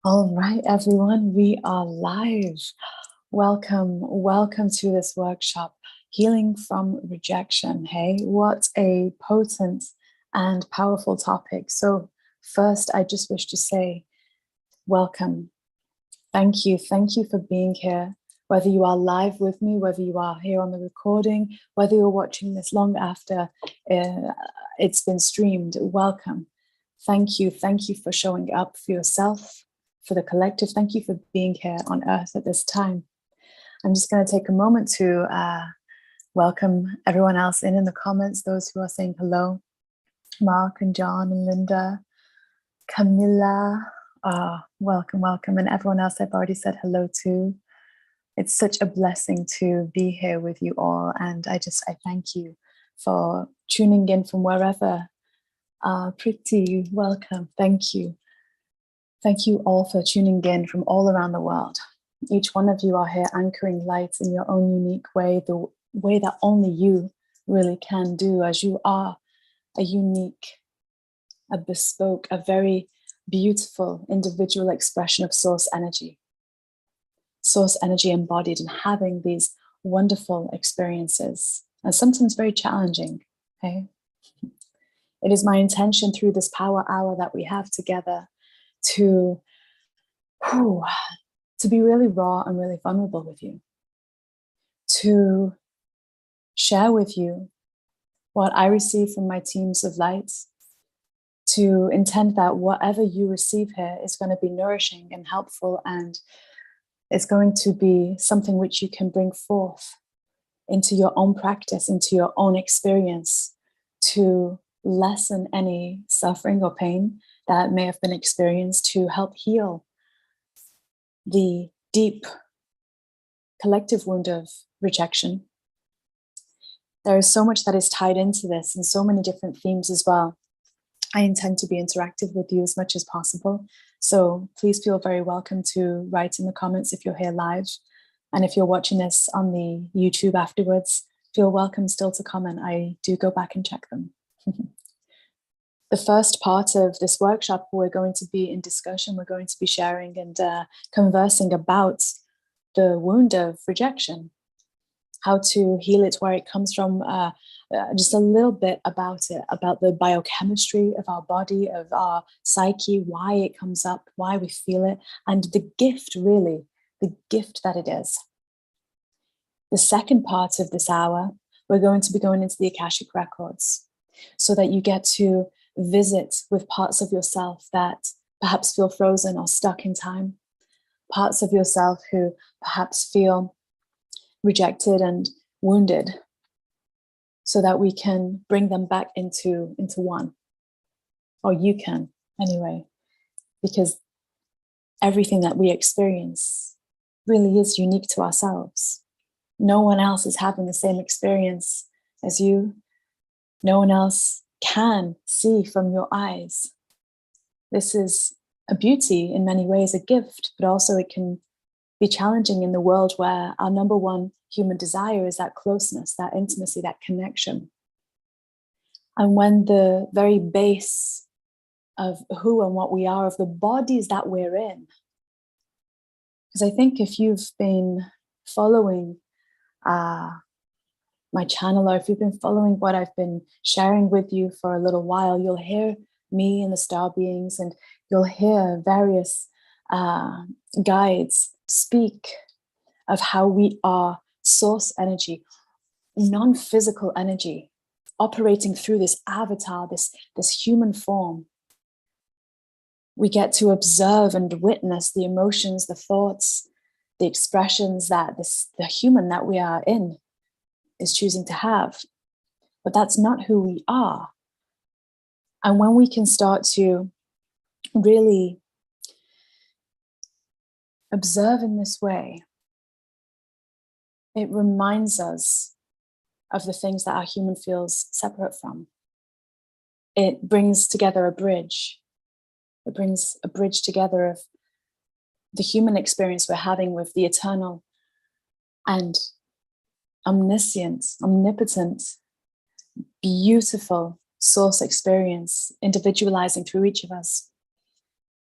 All right, everyone, we are live. Welcome to this workshop, Healing from Rejection. Hey, what a potent and powerful topic. So first, I just wish to say welcome. Thank you for being here. Whether you are live with me, whether you are here on the recording, whether you're watching this long after it's been streamed, welcome. Thank you for showing up for yourself, for the collective. Thank you for being here on Earth at this time. I'm just going to take a moment to welcome everyone else in the comments, those who are saying hello. Mark and John and Linda, Camilla, welcome. And everyone else I've already said hello to. It's such a blessing to be here with you all. And I thank you for tuning in from wherever. Pretty welcome. Thank you. Thank you all for tuning in from all around the world. Each one of you are here anchoring light in your own unique way, the way that only you really can do, as you are a unique, a bespoke, a very beautiful individual expression of source energy embodied and having these wonderful experiences, and sometimes very challenging. Okay? It is my intention through this power hour that we have together to be really raw and really vulnerable with you, to share with you what I receive from my teams of lights, to intend that whatever you receive here is going to be nourishing and helpful, and it's going to be something which you can bring forth into your own practice, into your own experience, to lessen any suffering or pain that may have been experienced, to help heal the deep collective wound of rejection. There is so much that is tied into this and so many different themes as well. I intend to be interactive with you as much as possible. So please feel very welcome to write in the comments if you're here live. And if you're watching this on the YouTube afterwards, feel welcome still to comment. I do go back and check them. The first part of this workshop, we're going to be in discussion. We're going to be sharing and conversing about the wound of rejection, how to heal it, where it comes from, just a little bit about it, about the biochemistry of our body, of our psyche, why it comes up, why we feel it, and the gift, really, the gift that it is. The second part of this hour, we're going to be going into the Akashic records so that you get to visit with parts of yourself that perhaps feel frozen or stuck in time, parts of yourself who perhaps feel rejected and wounded, so that we can bring them back into one, or you can anyway, because everything that we experience really is unique to ourselves. No one else is having the same experience as you. No one else can see from your eyes. This is a beauty in many ways, a gift, but also it can be challenging in the world where our number one human desire is that closeness, that intimacy, that connection. And when the very base of who and what we are, of the bodies that we're in, because I think if you've been following my channel, or if you've been following what I've been sharing with you for a little while, you'll hear me and the star beings, and you'll hear various guides speak of how we are source energy, non-physical energy, operating through this avatar, this human form. We get to observe and witness the emotions, the thoughts, the expressions that the human that we are in is choosing to have. But that's not who we are. And when we can start to really observe in this way, it reminds us of the things that our human feels separate from. It brings together a bridge. It brings a bridge together of the human experience we're having with the eternal and omniscient, omnipotent, beautiful source experience individualizing through each of us.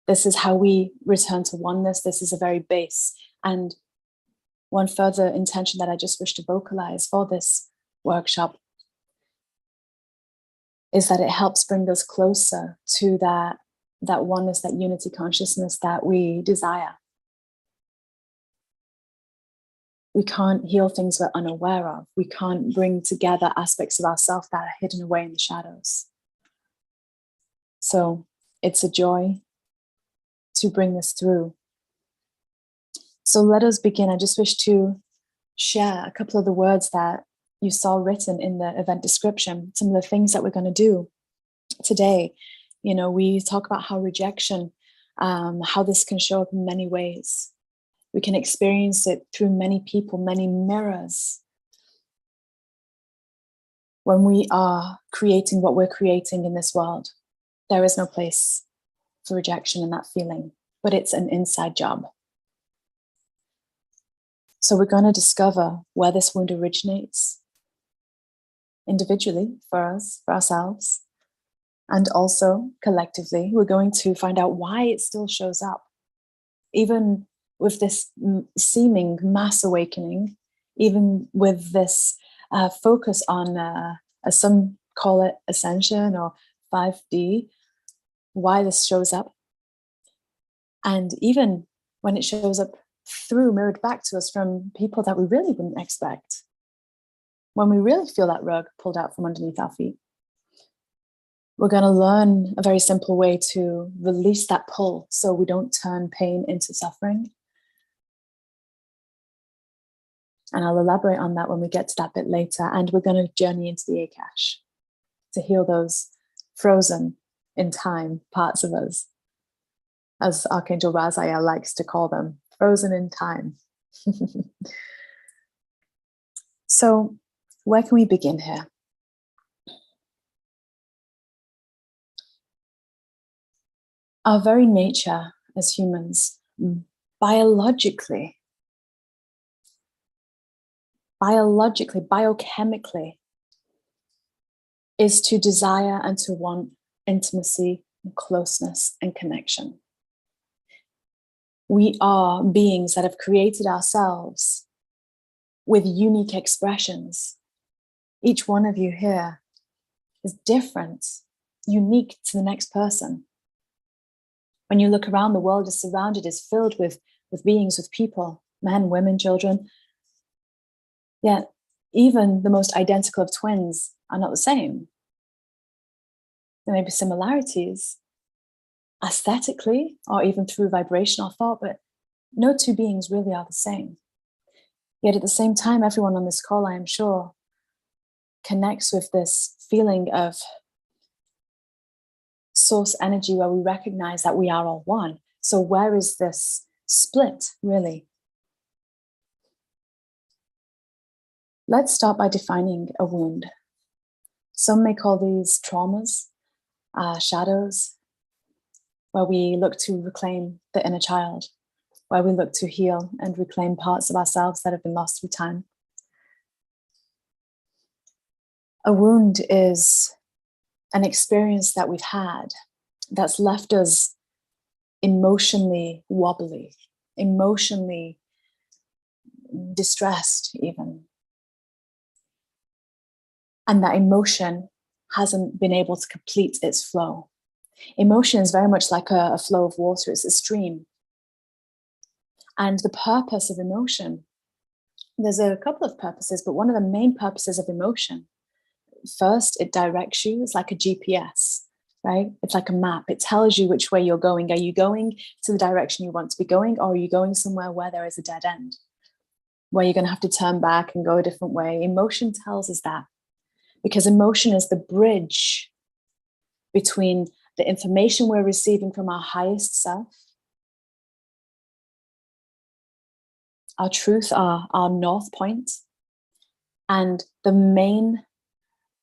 This is how we return to oneness. This is a very base. And one further intention that I just wish to vocalize for this workshop is that it helps bring us closer to that oneness, that unity consciousness that we desire. We can't heal things we're unaware of. We can't bring together aspects of ourselves that are hidden away in the shadows. So it's a joy to bring this through. So let us begin. I just wish to share a couple of the words that you saw written in the event description, some of the things that we're going to do today. You know, we talk about how rejection, how this can show up in many ways. We can experience it through many people, many mirrors. When we are creating what we're creating in this world, there is no place for rejection in that feeling, but it's an inside job. So we're going to discover where this wound originates individually for us, for ourselves, and also collectively. We're going to find out why it still shows up, even with this seeming mass awakening, even with this focus on, as some call it, Ascension or 5D, why this shows up. And even when it shows up through, mirrored back to us from people that we really wouldn't expect, when we really feel that rug pulled out from underneath our feet. We're going to learn a very simple way to release that pull so we don't turn pain into suffering. And I'll elaborate on that when we get to that bit later. And we're going to journey into the Akashic to heal those frozen in time parts of us, as Archangel Raziel likes to call them, frozen in time. So where can we begin here? Our very nature as humans, biologically, biochemically, is to desire and to want intimacy and closeness and connection. We are beings that have created ourselves with unique expressions. Each one of you here is different, unique to the next person. When you look around, the world is surrounded, is filled with beings, with people, men, women, children. Yet even the most identical of twins are not the same. There may be similarities aesthetically or even through vibrational thought, but no two beings really are the same. Yet at the same time, everyone on this call, I am sure, connects with this feeling of source energy where we recognize that we are all one. So where is this split, really? Let's start by defining a wound. Some may call these traumas, shadows, where we look to reclaim the inner child, where we look to heal and reclaim parts of ourselves that have been lost through time. A wound is an experience that we've had that's left us emotionally wobbly, emotionally distressed even. And that emotion hasn't been able to complete its flow. Emotion is very much like a flow of water, it's a stream. And the purpose of emotion, there's a couple of purposes, but one of the main purposes of emotion, first, it directs you. It's like a GPS, right? It's like a map. It tells you which way you're going. Are you going to the direction you want to be going, or are you going somewhere where there is a dead end, where you're going to have to turn back and go a different way? Emotion tells us that, because emotion is the bridge between the information we're receiving from our highest self, our truth, our north point, and the main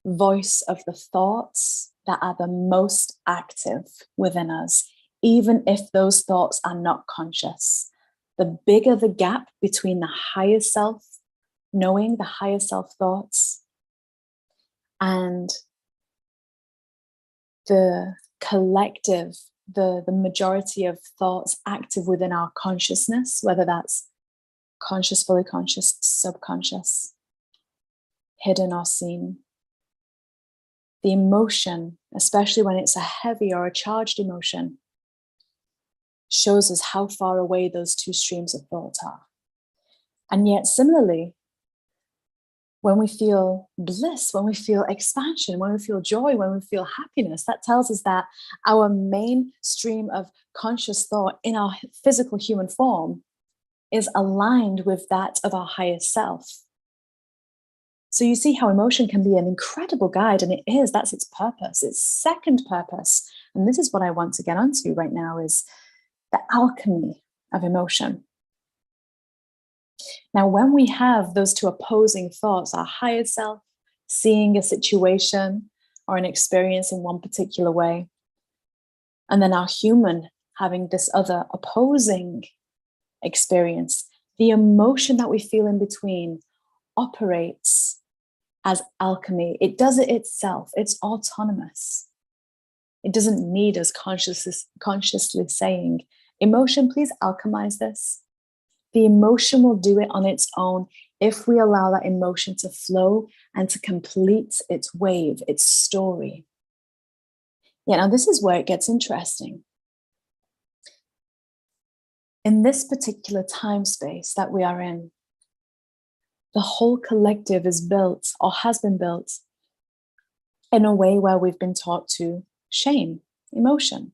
voice of the thoughts that are the most active within us, even if those thoughts are not conscious. The bigger the gap between the higher self knowing, the higher self thoughts, and the collective the majority of thoughts active within our consciousness, whether that's conscious, fully conscious, subconscious, hidden or seen. The emotion, especially when it's a heavy or a charged emotion, shows us how far away those two streams of thought are. And yet, similarly, when we feel bliss, when we feel expansion, when we feel joy, when we feel happiness, that tells us that our main stream of conscious thought in our physical human form is aligned with that of our higher self. So you see how emotion can be an incredible guide, and it is, that's its purpose, its second purpose. And this is what I want to get onto right now, is the alchemy of emotion. Now, when we have those two opposing thoughts, our higher self seeing a situation or an experience in one particular way, and then our human having this other opposing experience, the emotion that we feel in between operates as alchemy. It does it itself. It's autonomous. It doesn't need us consciously saying, emotion, please alchemize this. The emotion will do it on its own if we allow that emotion to flow and to complete its wave, its story. Yeah, now this is where it gets interesting. In this particular time space that we are in, the whole collective is built or has been built in a way where we've been taught to shame emotion.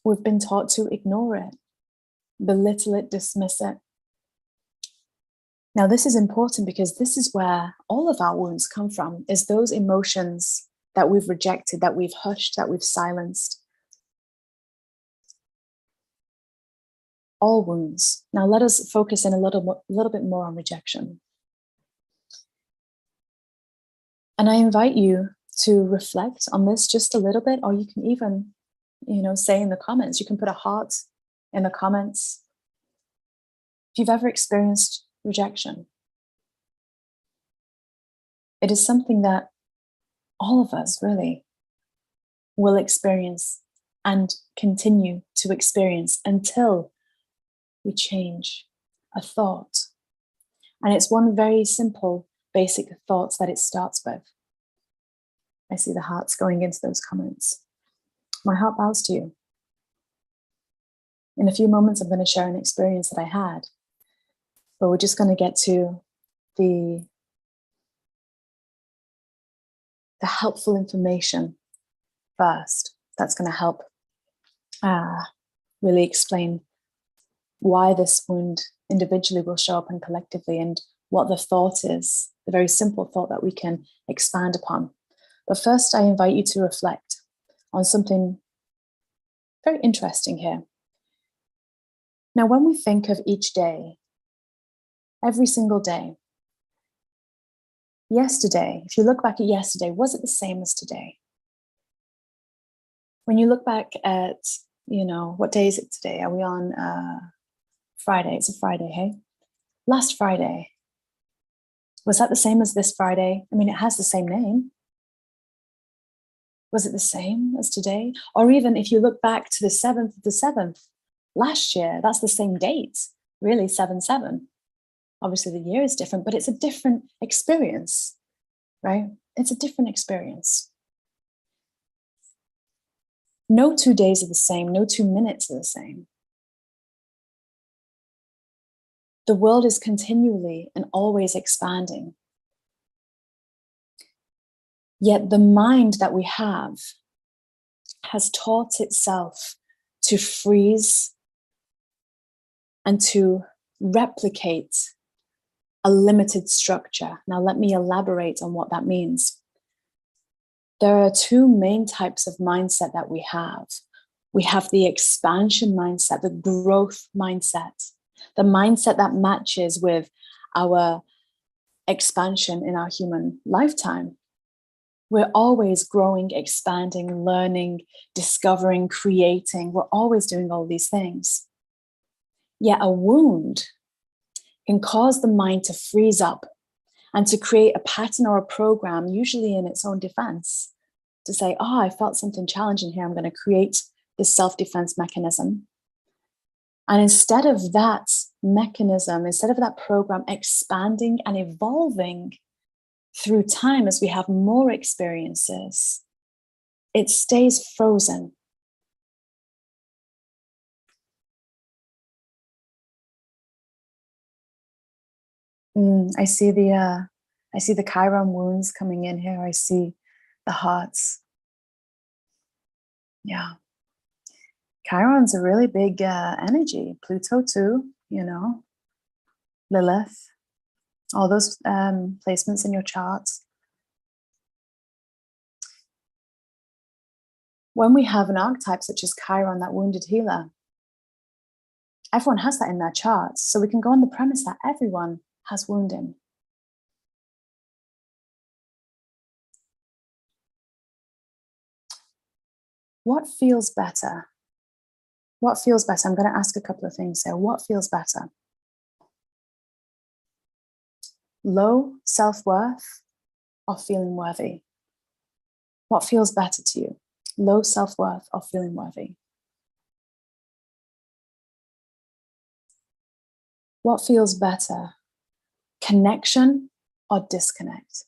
We've been taught to ignore it, belittle it, dismiss it. Now, this is important because this is where all of our wounds come from, is those emotions that we've rejected, that we've hushed, that we've silenced. All wounds. Now, let us focus in a little bit more on rejection. And I invite you to reflect on this just a little bit, or you can even, say in the comments, you can put a heart in the comments if you've ever experienced rejection. It is something that all of us really will experience and continue to experience until we change a thought. And it's one very simple, basic thought that it starts with. I see the hearts going into those comments. My heart bows to you. In a few moments, I'm going to share an experience that I had, but we're just going to get to the helpful information first. That's going to help really explain why this wound individually will show up and collectively, and what the thought is, the very simple thought that we can expand upon. But first, I invite you to reflect on something very interesting here. Now, when we think of each day, every single day, yesterday, if you look back at yesterday, was it the same as today? When you look back at, what day is it today? Are we on Friday? It's a Friday, hey? Last Friday, was that the same as this Friday? I mean, it has the same name. Was it the same as today? Or even if you look back to the 7th of the 7th, last year, that's the same date, really, 7/7. Obviously, the year is different, but it's a different experience, right? It's a different experience. No 2 days are the same. No 2 minutes are the same. The world is continually and always expanding. Yet the mind that we have has taught itself to freeze and to replicate a limited structure. Now, let me elaborate on what that means. There are two main types of mindset that we have. We have the expansion mindset, the growth mindset, the mindset that matches with our expansion in our human lifetime. We're always growing, expanding, learning, discovering, creating. We're always doing all these things. Yet a wound can cause the mind to freeze up and to create a pattern or a program, usually in its own defense, to say, oh, I felt something challenging here. I'm going to create this self-defense mechanism. And instead of that mechanism, instead of that program expanding and evolving through time as we have more experiences, it stays frozen. I see the Chiron wounds coming in here. I see the hearts. Yeah. Chiron's a really big energy. Pluto too, you know, Lilith, all those placements in your charts. When we have an archetype such as Chiron, that wounded healer, everyone has that in their charts. So we can go on the premise that everyone has wounding. What feels better? What feels better? I'm going to ask a couple of things here. What feels better? Low self-worth or feeling worthy? What feels better to you? Low self-worth or feeling worthy? What feels better? Connection or disconnect?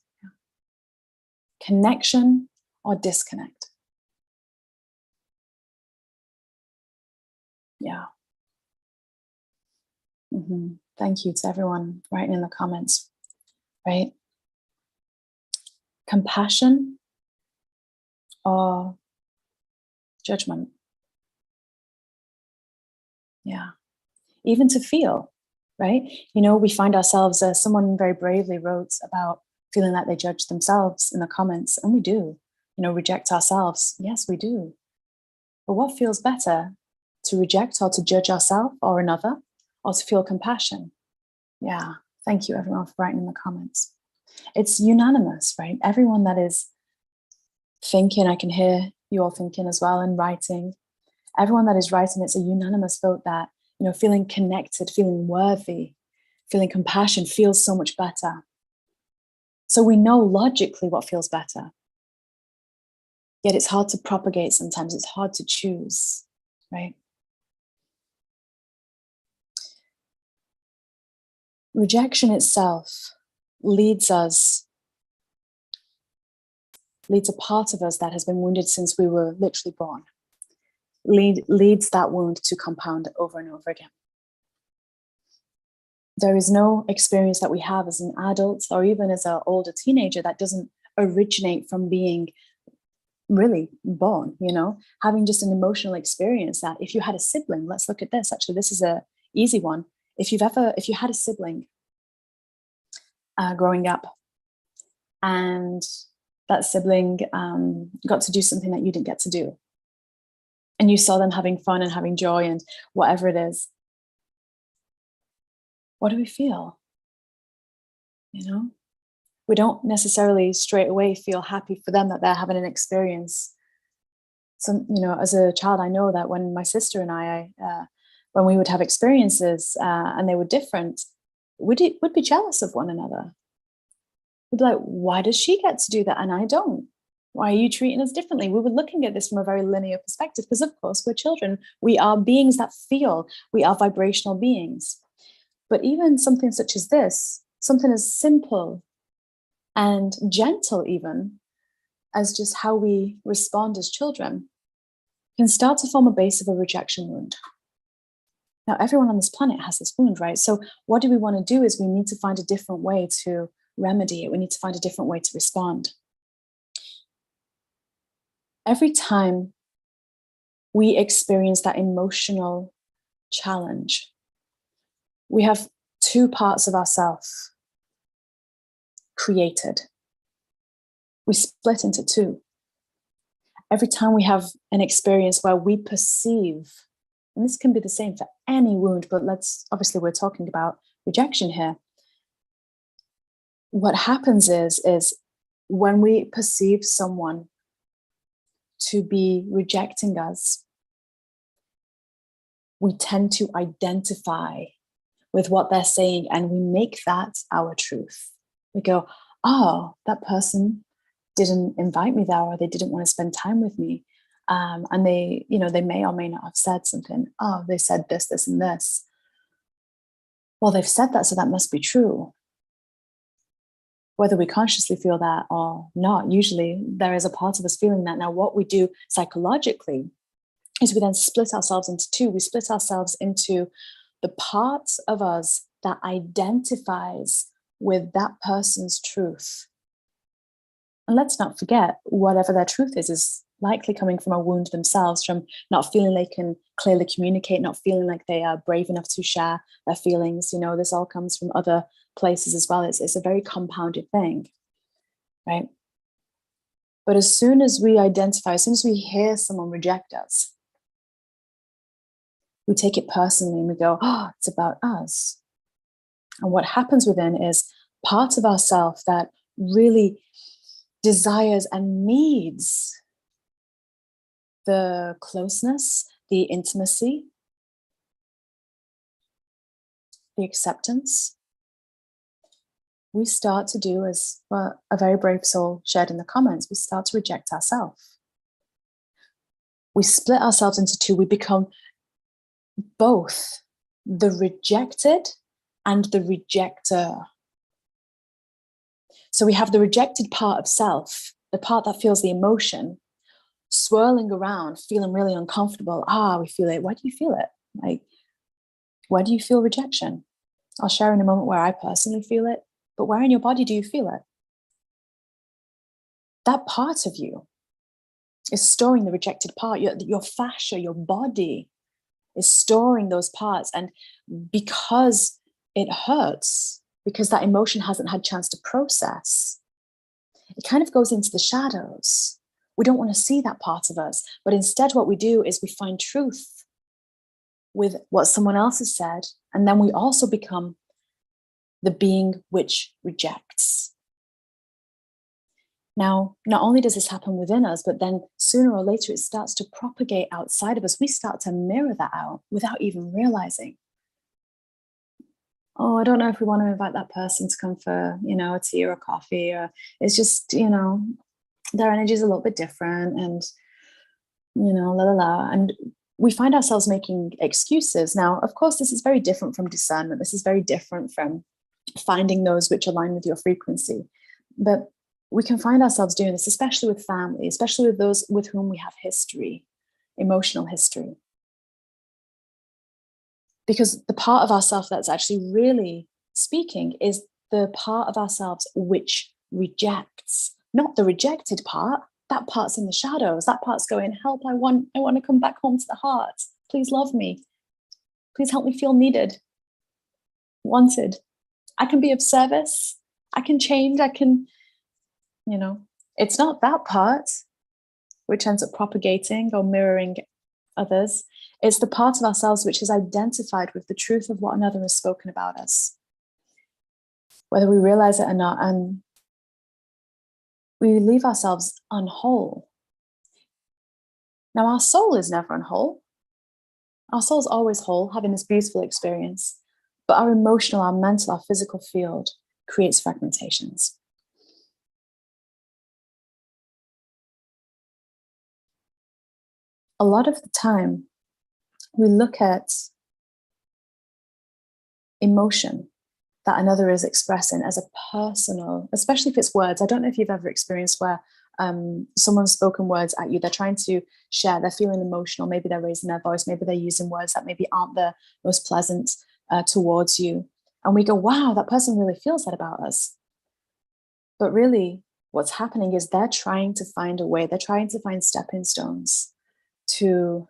Connection or disconnect? Yeah. Thank you to everyone writing in the comments, right? Compassion or judgment? Yeah. Even to feel, right? You know, we find ourselves, someone very bravely wrote about feeling like they judge themselves in the comments, and we do, you know, reject ourselves. Yes, we do. But what feels better, to reject or to judge ourselves or another, or to feel compassion? Yeah, thank you everyone for writing in the comments. It's unanimous, right? Everyone that is thinking, I can hear you all thinking as well and writing. Everyone that is writing, it's a unanimous vote that, you know, feeling connected, feeling worthy, feeling compassion feels so much better. So we know logically what feels better. Yet it's hard to propagate sometimes. It's hard to choose, right? Rejection itself leads a part of us that has been wounded since we were literally born. Leads that wound to compound over and over again. There is no experience that we have as an adult or even as an older teenager that doesn't originate from being really born, you know, having just an emotional experience. That if you had a sibling, let's look at this. Actually, this is a easy one. If you had a sibling growing up, and that sibling got to do something that you didn't get to do, and you saw them having fun and having joy and whatever it is, what do we feel? You know, we don't necessarily straight away feel happy for them that they're having an experience. So, you know, as a child, I know that when my sister and I when we would have experiences and they were different, we'd be jealous of one another. We'd be like, why does she get to do that and I don't? Why are you treating us differently? We were looking at this from a very linear perspective because, of course, we're children. We are beings that feel. We are vibrational beings. But even something such as this, something as simple and gentle even as just how we respond as children, can start to form a base of a rejection wound. Now, everyone on this planet has this wound, right? So what do we want to do is we need to find a different way to remedy it. We need to find a different way to respond. Every time we experience that emotional challenge, we have two parts of ourselves created. We split into two. Every time we have an experience where we perceive, and this can be the same for any wound, but obviously we're talking about rejection here. What happens is when we perceive someone to be rejecting us, we tend to identify with what they're saying and we make that our truth. We go, oh, that person didn't invite me there, or they didn't want to spend time with me. And they, they may or may not have said something. Oh, they said this, this, and this. Well, they've said that, so that must be true. Whether we consciously feel that or not, usually there is a part of us feeling that. Now, what we do psychologically is we then split ourselves into two. We split ourselves into the parts of us that identifies with that person's truth. And let's not forget, whatever their truth is likely coming from a wound themselves, from not feeling they can clearly communicate, not feeling like they are brave enough to share their feelings. This all comes from other places as well. It's a very compounded thing, right? But as soon as we identify, as soon as we hear someone reject us, we take it personally and we go, oh, it's about us. And what happens within is part of ourself that really desires and needs the closeness, the intimacy, the acceptance. We start to do, as a very brave soul shared in the comments, we start to reject ourselves. We split ourselves into two. We become both the rejected and the rejector. So we have the rejected part of self, the part that feels the emotion, swirling around, feeling really uncomfortable. We feel it. Why do you feel it? Like, where do you feel rejection? I'll share in a moment where I personally feel it, but where in your body do you feel it? That part of you is storing the rejected part. Your fascia, your body is storing those parts. And because it hurts, because that emotion hasn't had a chance to process, it kind of goes into the shadows. We don't want to see that part of us. But instead, what we do is we find truth with what someone else has said. And then we also become the being which rejects. Now, not only does this happen within us, but then sooner or later it starts to propagate outside of us. We start to mirror that out without even realizing. Oh, I don't know if we want to invite that person to come for, a tea or a coffee, or it's just, their energy is a little bit different, and, la la la. And we find ourselves making excuses. Now, of course, this is very different from discernment. This is very different from finding those which align with your frequency. But we can find ourselves doing this, especially with family, especially with those with whom we have history, emotional history. Because the part of ourselves that's actually really speaking is the part of ourselves which rejects, not the rejected part. That part's in the shadows. That part's going, help, I want to come back home to the heart. Please love me. Please help me feel needed, wanted. I can be of service. I can change. I can, it's not that part which ends up propagating or mirroring others. It's the part of ourselves which is identified with the truth of what another has spoken about us, whether we realize it or not. And we leave ourselves unwhole. Now, our soul is never unwhole. Our soul's always whole, having this beautiful experience. But our emotional, our mental, our physical field creates fragmentations. A lot of the time, we look at emotion that another is expressing as a personal, especially if it's words. I don't know if you've ever experienced where someone's spoken words at you. They're trying to share, they're feeling emotional. Maybe they're raising their voice. Maybe they're using words that maybe aren't the most pleasant towards you. And we go, wow, that person really feels that about us. But really, what's happening is they're trying to find a way. They're trying to find stepping stones to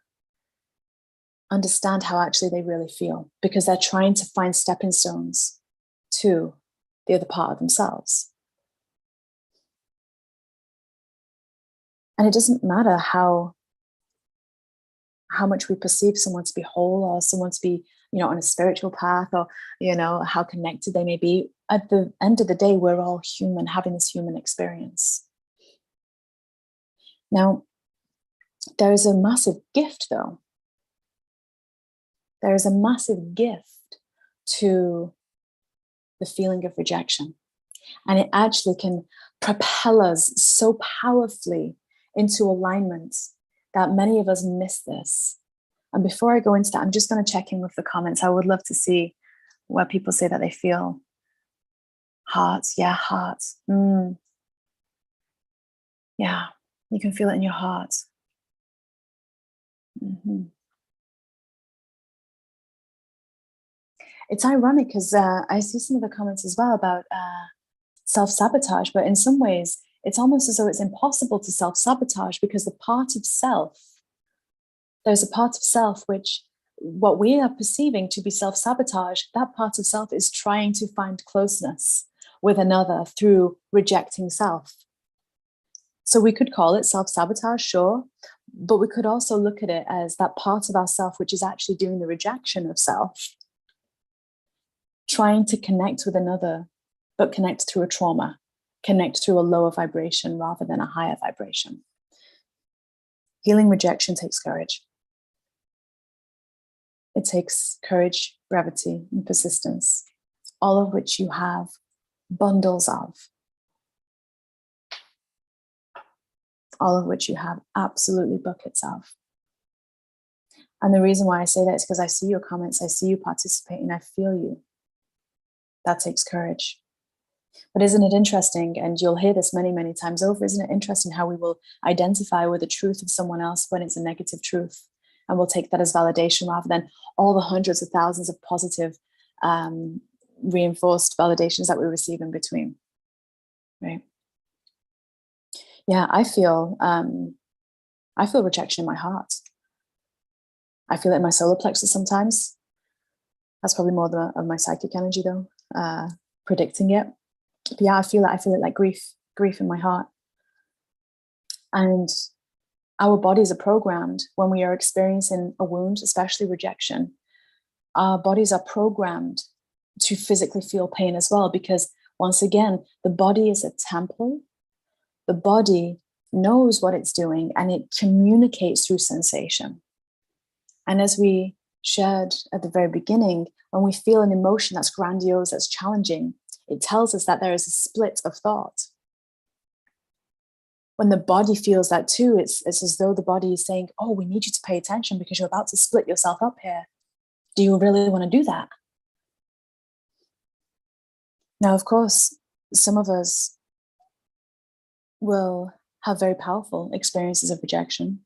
understand how actually they really feel, because they're trying to find stepping stones to the other part of themselves. And it doesn't matter how much we perceive someone to be whole, or someone to be, on a spiritual path, or, how connected they may be. At the end of the day, we're all human, having this human experience. Now, there is a massive gift, though. There is a massive gift to the feeling of rejection. And it actually can propel us so powerfully into alignment that many of us miss this. And before I go into that, I'm just going to check in with the comments. I would love to see where people say that they feel hearts. Yeah, hearts. Yeah, you can feel it in your heart. It's ironic because I see some of the comments as well about self-sabotage, but in some ways, it's almost as though it's impossible to self-sabotage because there's a part of self which, what we are perceiving to be self-sabotage, that part of self is trying to find closeness with another through rejecting self. So we could call it self-sabotage, sure, but we could also look at it as that part of ourself which is actually doing the rejection of self, trying to connect with another, but connect through a trauma, connect through a lower vibration rather than a higher vibration. Healing rejection takes courage. It takes courage, brevity, and persistence, all of which you have bundles of, all of which you have absolutely buckets of. And the reason why I say that is because I see your comments, I see you participating, I feel you. That takes courage. But isn't it interesting, and you'll hear this many, many times over, isn't it interesting how we will identify with the truth of someone else when it's a negative truth? And we'll take that as validation rather than all the hundreds of thousands of positive reinforced validations that we receive in between, right? Yeah, I feel rejection in my heart. I feel it in my solar plexus sometimes. That's probably more of my psychic energy though, predicting it. But yeah, I feel it like grief in my heart. And our bodies are programmed when we are experiencing a wound, especially rejection. Our bodies are programmed to physically feel pain as well, because once again, the body is a temple. The body knows what it's doing and it communicates through sensation. And as we shared at the very beginning, when we feel an emotion that's grandiose, that's challenging, it tells us that there is a split of thought. When the body feels that too, it's as though the body is saying, oh, we need you to pay attention because you're about to split yourself up here. Do you really want to do that? Now, of course, some of us will have very powerful experiences of rejection.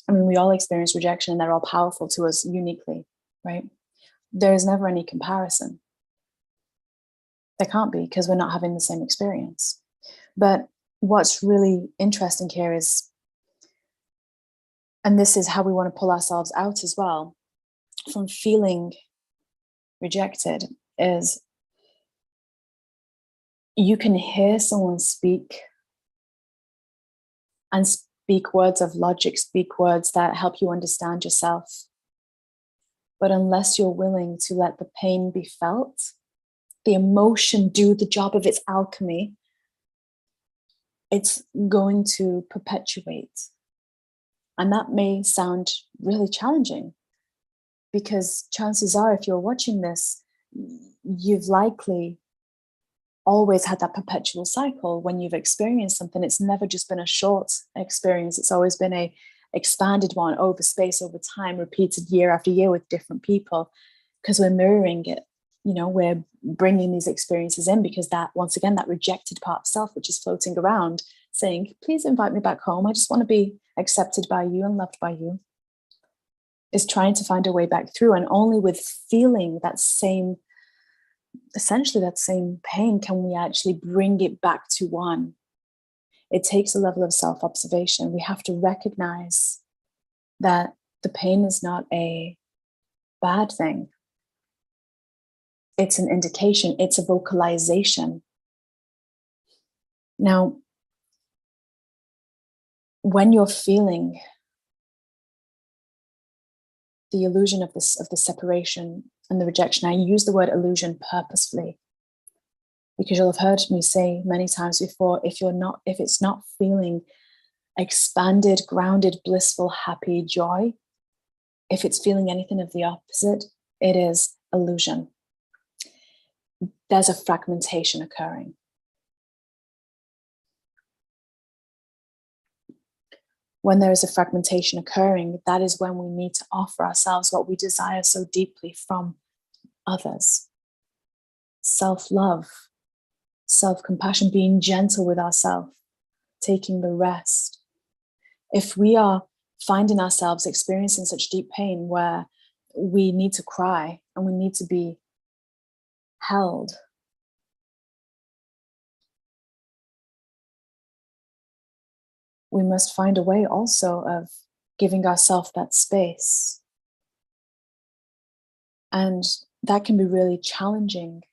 I mean, we all experience rejection and they're all powerful to us uniquely, right? There is never any comparison. There can't be, because we're not having the same experience. But what's really interesting here is, and this is how we want to pull ourselves out as well from feeling rejected, is you can hear someone speak and speak words of logic, speak words that help you understand yourself. But unless you're willing to let the pain be felt, the emotion do the job of its alchemy, it's going to perpetuate. And that may sound really challenging, because chances are, if you're watching this, you've likely always had that perpetual cycle. When you've experienced something, it's never just been a short experience. It's always been a expanded one over space, over time, repeated year after year with different people, because we're mirroring it. You know, we're bringing these experiences in because that, once again, that rejected part of self, which is floating around saying, please invite me back home. I just want to be accepted by you and loved by you, is trying to find a way back through. And only with feeling that same, essentially that same pain, can we actually bring it back to one. It takes a level of self-observation. We have to recognize that the pain is not a bad thing. It's an indication, it's a vocalization. Now, when you're feeling the illusion of the separation and the rejection, I use the word illusion purposefully, because you'll have heard me say many times before, if it's not feeling expanded, grounded, blissful, happy, joy, if it's feeling anything of the opposite, it is illusion. There's a fragmentation occurring. when there is a fragmentation occurring, that is when we need to offer ourselves what we desire so deeply from others. Self-love, self-compassion, being gentle with ourselves, taking the rest. If we are finding ourselves experiencing such deep pain where we need to cry and we need to be held, we must find a way also of giving ourselves that space. And that can be really challenging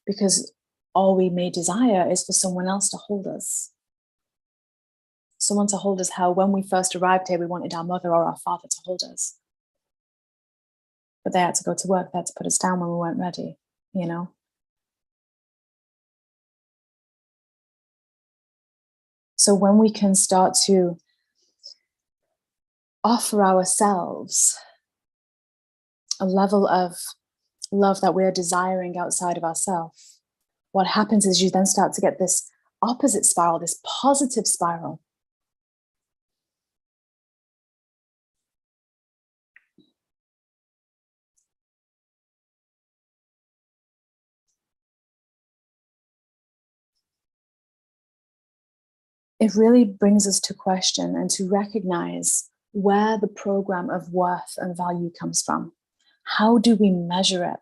because all we may desire is for someone else to hold us. Someone to hold us how when we first arrived here, we wanted our mother or our father to hold us. But they had to go to work, they had to put us down when we weren't ready, you know? So when we can start to offer ourselves a level of love that we're desiring outside of ourselves, what happens is you then start to get this opposite spiral, this positive spiral. It really brings us to question and to recognize where the program of worth and value comes from. How do we measure it?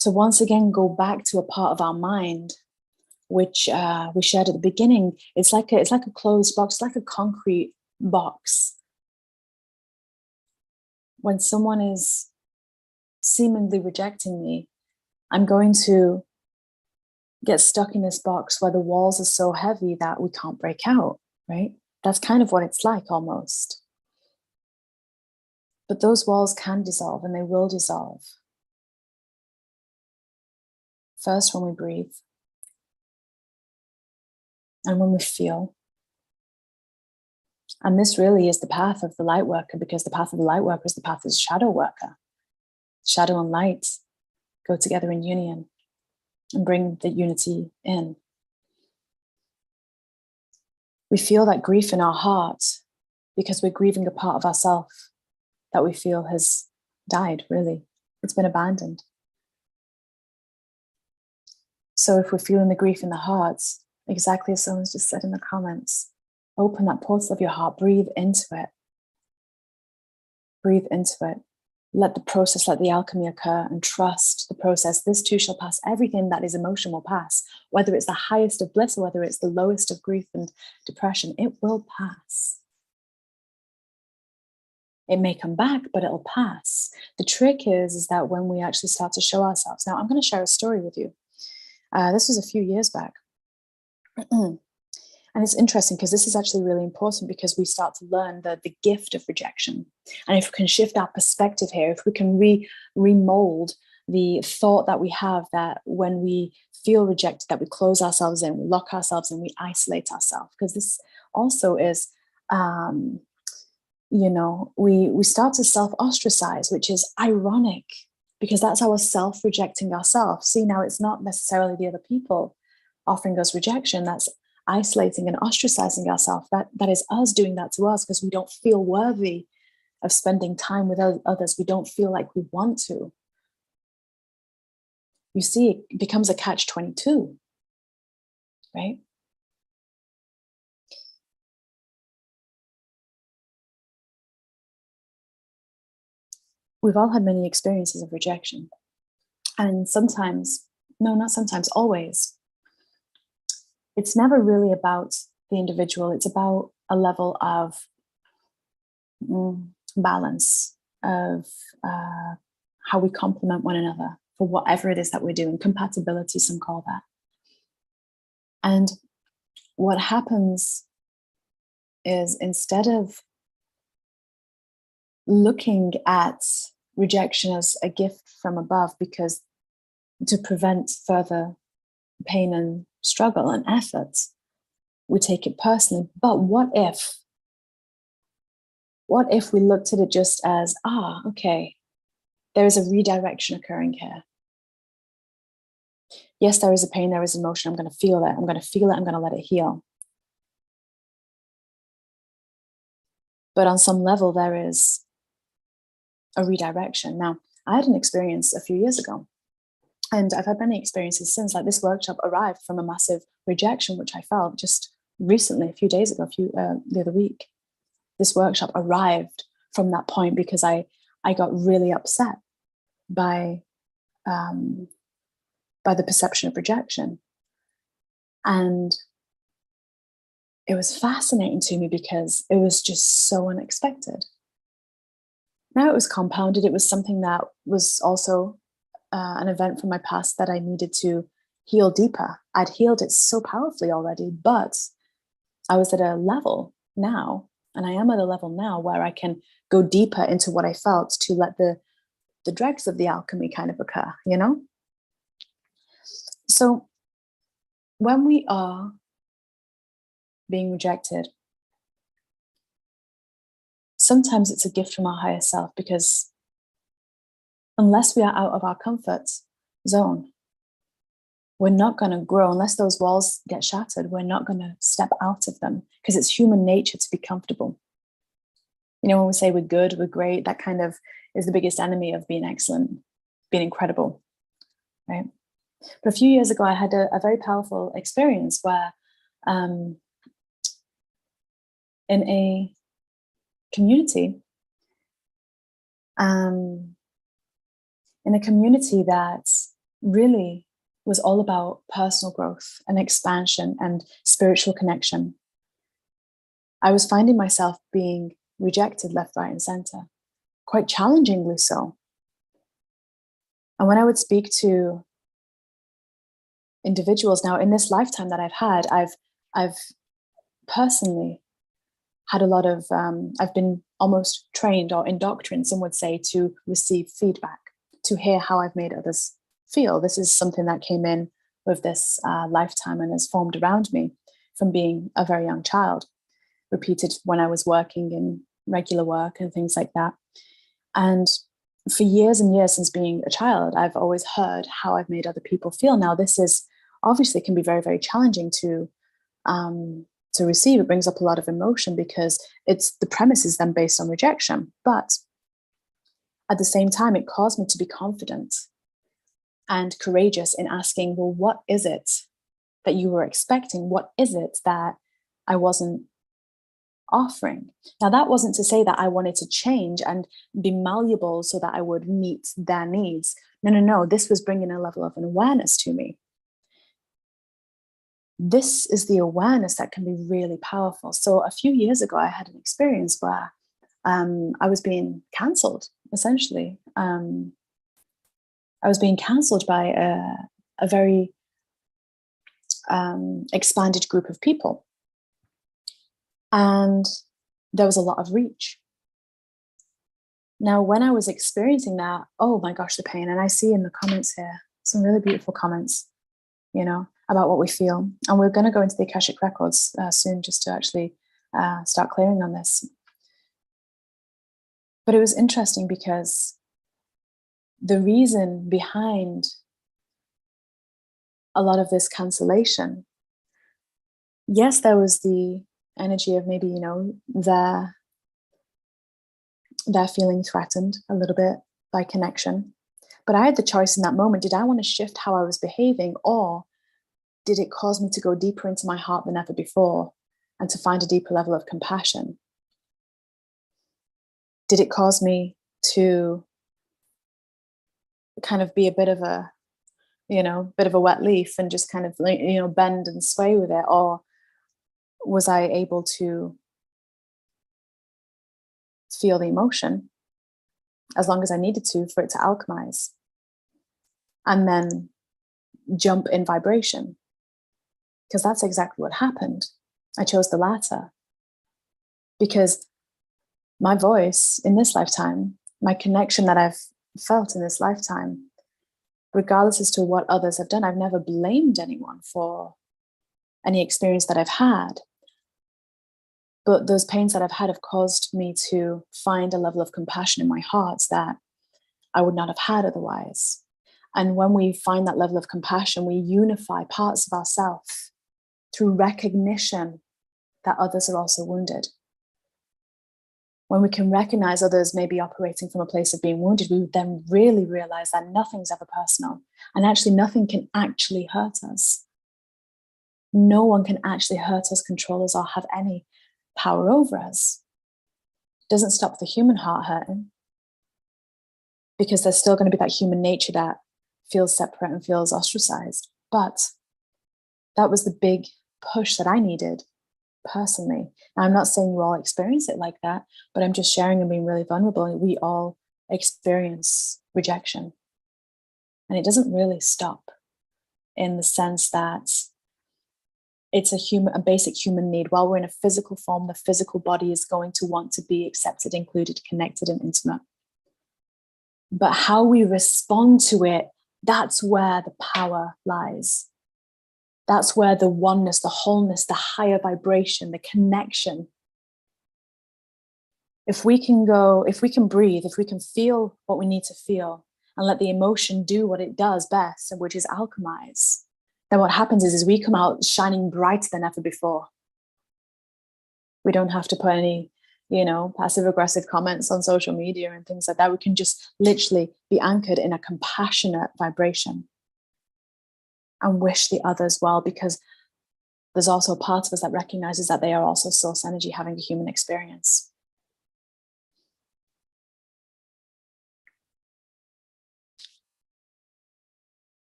To once again go back to a part of our mind, which we shared at the beginning. It's like a closed box, like a concrete box. When someone is seemingly rejecting me, I'm going to get stuck in this box where the walls are so heavy that we can't break out, right? That's kind of what it's like almost. But those walls can dissolve and they will dissolve. First, when we breathe and when we feel. And this really is the path of the light worker, because the path of the light worker is the path of the shadow worker. Shadow and light go together in union and bring the unity in. We feel that grief in our heart because we're grieving a part of ourselves that we feel has died, really. It's been abandoned. So if we're feeling the grief in the heart, exactly as someone's just said in the comments, open that portal of your heart, breathe into it. Breathe into it. Let the process, let the alchemy occur, and trust the process. This too shall pass. Everything that is emotion will pass, whether it's the highest of bliss or whether it's the lowest of grief and depression, it will pass. It may come back, but it'll pass. The trick is that when we actually start to show ourselves. Now, I'm going to share a story with you. This was a few years back. And it's interesting because this is actually really important because we start to learn the gift of rejection. And if we can shift our perspective here, if we can remold the thought that we have that when we feel rejected, that we close ourselves in, we lock ourselves in, we isolate ourselves. Because this also is, we start to self-ostracize, which is ironic because that's our self-rejecting ourselves. See, now it's not necessarily the other people offering us rejection, that's isolating and ostracizing ourselves. That is us doing that to us because we don't feel worthy of spending time with others. We don't feel like we want to. You see, it becomes a catch-22, right? We've all had many experiences of rejection. And sometimes, no, not sometimes, always, it's never really about the individual. It's about a level of balance, of how we complement one another for whatever it is that we're doing. Compatibility, some call that. And what happens is instead of looking at rejection as a gift from above, because to prevent further pain and struggle and effort, we take it personally. But what if we looked at it just as, okay, there is a redirection occurring here. Yes, there is a pain, there is emotion. I'm going to feel it. I'm going to feel it. I'm going to let it heal. But on some level, there is a redirection. Now, I had an experience a few years ago, and I've had many experiences since. Like, this workshop arrived from a massive rejection, which I felt just recently, a few days ago, the other week. This workshop arrived from that point because I got really upset by the perception of rejection. And it was fascinating to me because it was just so unexpected. Now it was compounded. It was something that was also an event from my past that I needed to heal deeper. I'd healed it so powerfully already, but I was at a level now, and I am at a level now where I can go deeper into what I felt to let the dregs of the alchemy kind of occur, you know? So when we are being rejected, sometimes it's a gift from our higher self, because unless we are out of our comfort zone, we're not going to grow. Unless those walls get shattered, we're not going to step out of them, because it's human nature to be comfortable. You know, when we say we're good, we're great, that kind of is the biggest enemy of being excellent, being incredible, right? But a few years ago, I had a very powerful experience where in a community, that really was all about personal growth and expansion and spiritual connection, I was finding myself being rejected left, right, and center, quite challengingly so. And when I would speak to individuals now in this lifetime that I've personally had a lot of, I've been almost trained or indoctrined, some would say, to receive feedback, to hear how I've made others feel. This is something that came in with this lifetime and has formed around me from being a very young child, repeated when I was working in regular work and things like that. And for years and years since being a child, I've always heard how I've made other people feel. Now, this is obviously can be very, very challenging to receive. It brings up a lot of emotion because the premise is then based on rejection. But at the same time, it caused me to be confident and courageous in asking, well, what is it that you were expecting? What is it that I wasn't offering? Now, that wasn't to say that I wanted to change and be malleable so that I would meet their needs. No. This was bringing a level of an awareness to me. This is the awareness that can be really powerful. So a few years ago, I had an experience where I was being cancelled, essentially. I was being cancelled by a very expanded group of people. And there was a lot of reach. Now, when I was experiencing that, oh my gosh, the pain. And I see in the comments here some really beautiful comments, you know, about what we feel. And we're going to go into the Akashic records soon just to actually start clearing on this. But it was interesting because the reason behind a lot of this cancellation, yes, there was the energy of maybe, you know, they're feeling threatened a little bit by connection. But I had the choice in that moment. Did I want to shift how I was behaving, or did it cause me to go deeper into my heart than ever before and to find a deeper level of compassion? Did it cause me to kind of be a bit of a, you know, bit of a wet leaf and just kind of, you know, bend and sway with it? Or was I able to feel the emotion as long as I needed to for it to alchemize and then jump in vibration? Because that's exactly what happened. I chose the latter because my voice in this lifetime, my connection that I've felt in this lifetime, regardless as to what others have done, I've never blamed anyone for any experience that I've had. But those pains that I've had have caused me to find a level of compassion in my heart that I would not have had otherwise. And when we find that level of compassion, we unify parts of ourselves through recognition that others are also wounded. when we can recognize others maybe operating from a place of being wounded, we then really realize that nothing's ever personal, and actually nothing can actually hurt us. No one can actually hurt us, control us, or have any power over us. It doesn't stop the human heart hurting, because there's still going to be that human nature that feels separate and feels ostracized. But that was the big push that I needed personally. Now, I'm not saying you all experience it like that, but I'm just sharing and being really vulnerable. We all experience rejection. And it doesn't really stop, in the sense that it's a basic human need. While we're in a physical form, the physical body is going to want to be accepted, included, connected, and intimate. But how we respond to it, that's where the power lies. That's where the oneness, the wholeness, the higher vibration, the connection. If we can breathe, if we can feel what we need to feel and let the emotion do what it does best, which is alchemize, then what happens is we come out shining brighter than ever before. We don't have to put any, passive aggressive comments on social media and things like that. We can just literally be anchored in a compassionate vibration and wish the others well, because there's also a part of us that recognizes that they are also source energy having a human experience.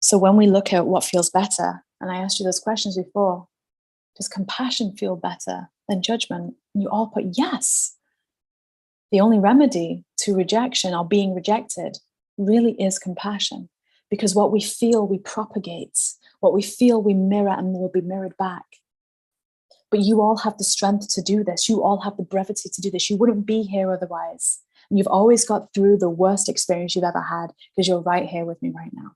So when we look at what feels better, and I asked you those questions before, does compassion feel better than judgment? And you all put yes. The only remedy to rejection or being rejected really is compassion, because what we feel, we propagate. What we feel, we mirror and will be mirrored back. But you all have the strength to do this. You all have the brevity to do this. You wouldn't be here otherwise. And you've always got through the worst experience you've ever had because you're right here with me right now.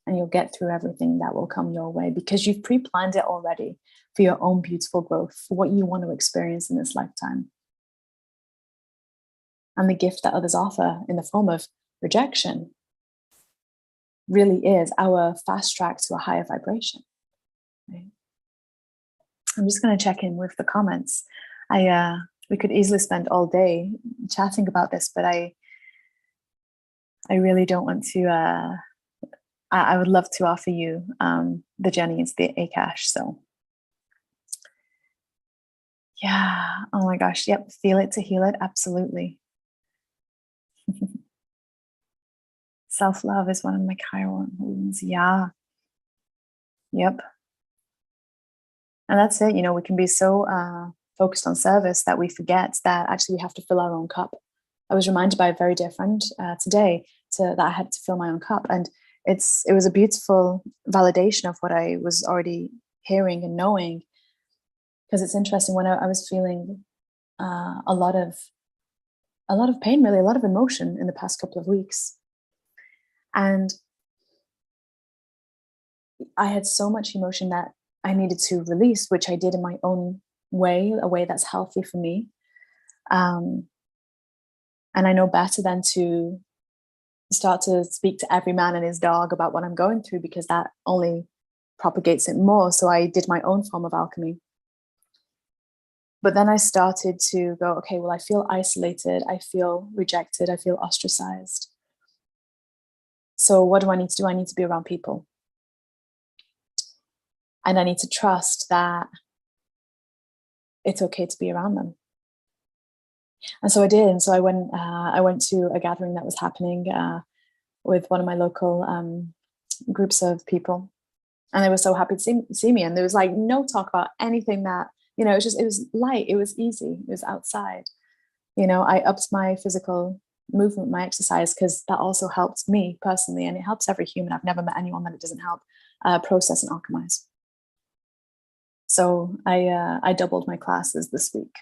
And you'll get through everything that will come your way because you've pre-planned it already for your own beautiful growth, for what you want to experience in this lifetime. And the gift that others offer in the form of rejection really is our fast track to a higher vibration. Right? I'm just going to check in with the comments. We could easily spend all day chatting about this, but I really don't want to. I would love to offer you the journey into the Akash. So, yeah. Oh my gosh. Yep. Feel it to heal it. Absolutely. Self-love is one of my Chiron wounds. Yeah. Yep. And that's it. We can be so focused on service that we forget that actually we have to fill our own cup. I was reminded by a very dear friend today that I had to fill my own cup. And it was a beautiful validation of what I was already hearing and knowing. Because it's interesting, when I was feeling a lot of pain, really, a lot of emotion in the past couple of weeks. And I had so much emotion that I needed to release, which I did in my own way, a way that's healthy for me. And I know better than to start to speak to every man and his dog about what I'm going through, because that only propagates it more. So I did my own form of alchemy. But then I started to go, okay, well, I feel isolated. I feel rejected. I feel ostracized. So what do I need to do? I need to be around people. And I need to trust that it's okay to be around them. And so I did. And so I went to a gathering that was happening with one of my local groups of people. And they were so happy to see me. And there was like no talk about anything that, it was light. It was easy. It was outside. I upped my physical movement, my exercise, because that also helped me personally. And it helps every human. I've never met anyone that it doesn't help process and alchemize. So I doubled my classes this week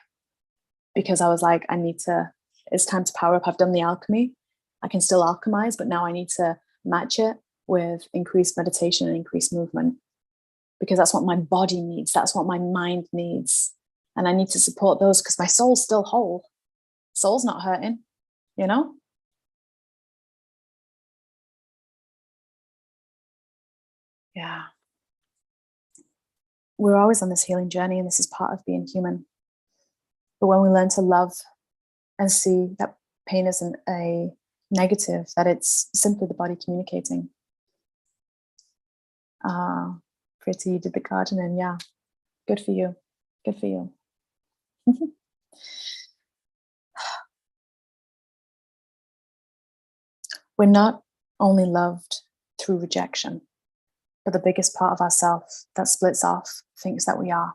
because I was like, it's time to power up. I've done the alchemy. I can still alchemize, but now I need to match it with increased meditation and increased movement, because that's what my body needs. That's what my mind needs. And I need to support those because my soul's still whole. Soul's not hurting, Yeah. We're always on this healing journey, and this is part of being human. But when we learn to love and see that pain isn't a negative, that it's simply the body communicating. Pretty, you did the gardening, yeah. Good for you. Good for you. We're not only loved through rejection, but the biggest part of ourselves that splits off thinks that we are.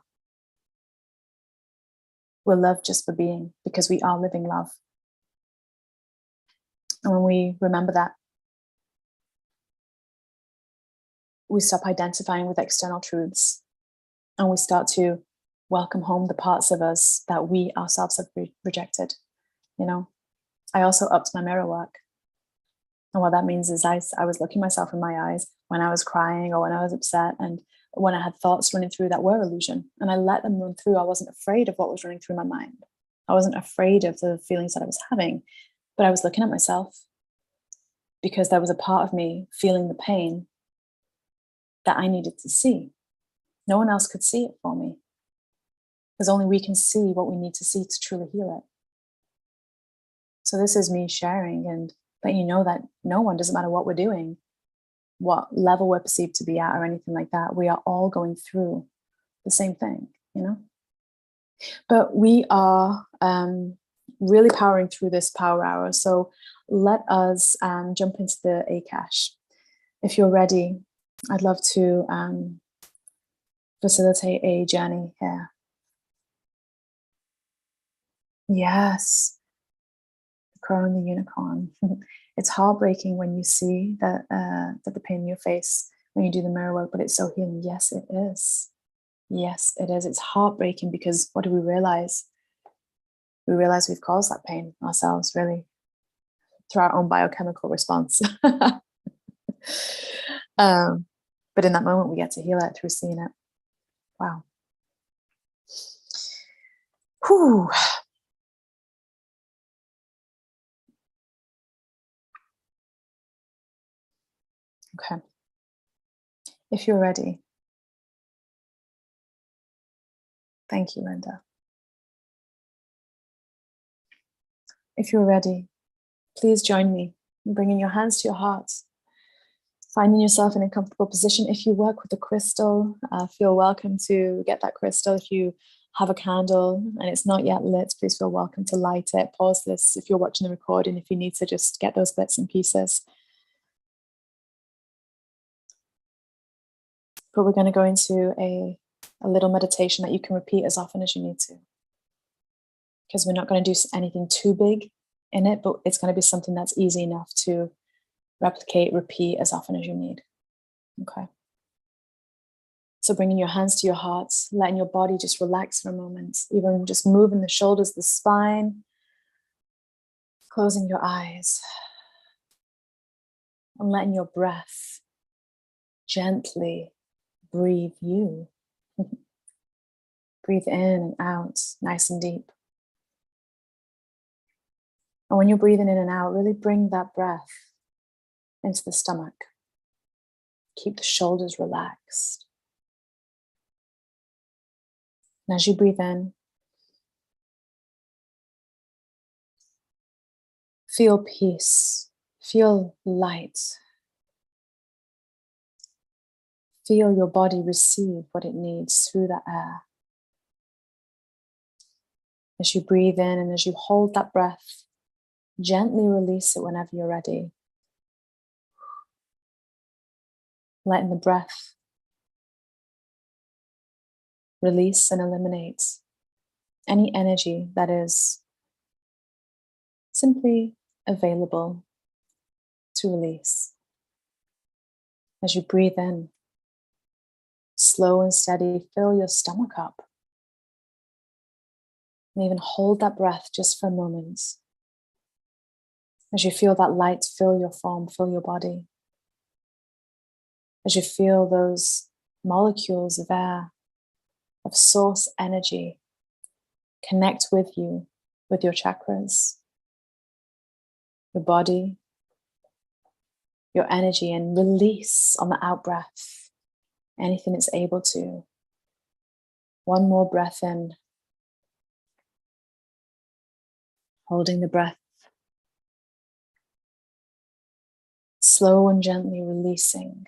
We're loved just for being, because we are living love. And when we remember that, we stop identifying with external truths, and we start to welcome home the parts of us that we ourselves have rejected. I also upped my mirror work. And what that means is I was looking myself in my eyes when I was crying or when I was upset, and when I had thoughts running through that were illusion, and I let them run through. I wasn't afraid of what was running through my mind. I wasn't afraid of the feelings that I was having, but I was looking at myself, because there was a part of me feeling the pain that I needed to see. No one else could see it for me, because only we can see what we need to see to truly heal it. So this is me sharing and letting you know that no one, doesn't matter what we're doing, what level we're perceived to be at or anything like that, we are all going through the same thing, But we are really powering through this power hour. So let us jump into the Akash. If you're ready, I'd love to facilitate a journey here. Yes, the crow and the unicorn. It's heartbreaking when you see that the pain in your face when you do the mirror work, but it's so healing. Yes, it is. Yes, it is. It's heartbreaking, because what do we realize? We realize we've caused that pain ourselves, really, through our own biochemical response. But in that moment, we get to heal it through seeing it. Wow. Whew. Okay. If you're ready. Thank you, Linda. If you're ready, please join me in bringing your hands to your heart, finding yourself in a comfortable position. If you work with a crystal, feel welcome to get that crystal. If you have a candle and it's not yet lit, please feel welcome to light it. Pause this if you're watching the recording, if you need to just get those bits and pieces. But we're going to go into a little meditation that you can repeat as often as you need to, because we're not going to do anything too big in it, but it's going to be something that's easy enough to replicate, repeat as often as you need. Okay. So bringing your hands to your heart, letting your body just relax for a moment, even just moving the shoulders, the spine, closing your eyes, and letting your breath gently breathe you. Breathe in and out, nice and deep. And when you're breathing in and out, really bring that breath into the stomach. Keep the shoulders relaxed. And as you breathe in, feel peace, feel light. Feel your body receive what it needs through the air. As you breathe in and as you hold that breath, gently release it whenever you're ready. Letting the breath release and eliminate any energy that is simply available to release. As you breathe in, slow and steady, fill your stomach up. And even hold that breath just for a moment. As you feel that light fill your form, fill your body. As you feel those molecules of air, of source energy, connect with you, with your chakras, your body, your energy, and release on the out breath anything it's able to. One more breath in. Holding the breath. Slow and gently releasing.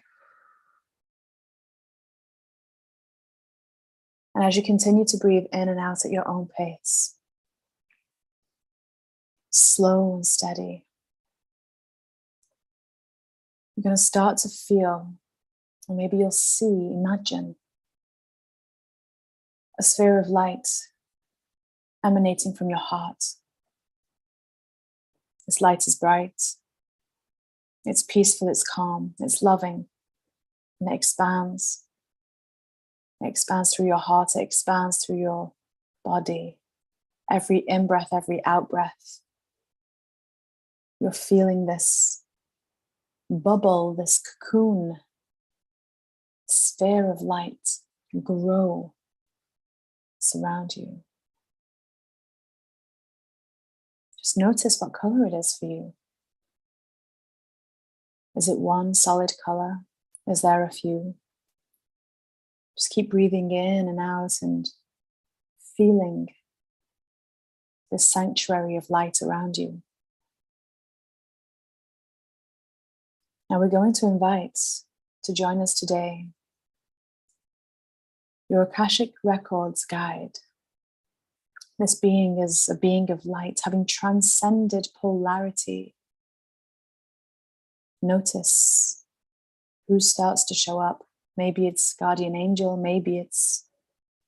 And as you continue to breathe in and out at your own pace, slow and steady, you're going to start to feel, or maybe you'll see, imagine a sphere of light emanating from your heart. This light is bright, it's peaceful, it's calm, it's loving, and it expands. It expands through your heart, it expands through your body. Every in-breath, every out-breath, you're feeling this bubble, this cocoon, sphere of light grow, surround you. Just notice what color it is for you. Is it one solid color? Is there a few? Just keep breathing in and out and feeling this sanctuary of light around you. Now we're going to invite to join us today your Akashic Records guide. This being is a being of light, having transcended polarity. Notice who starts to show up. Maybe it's guardian angel, maybe it's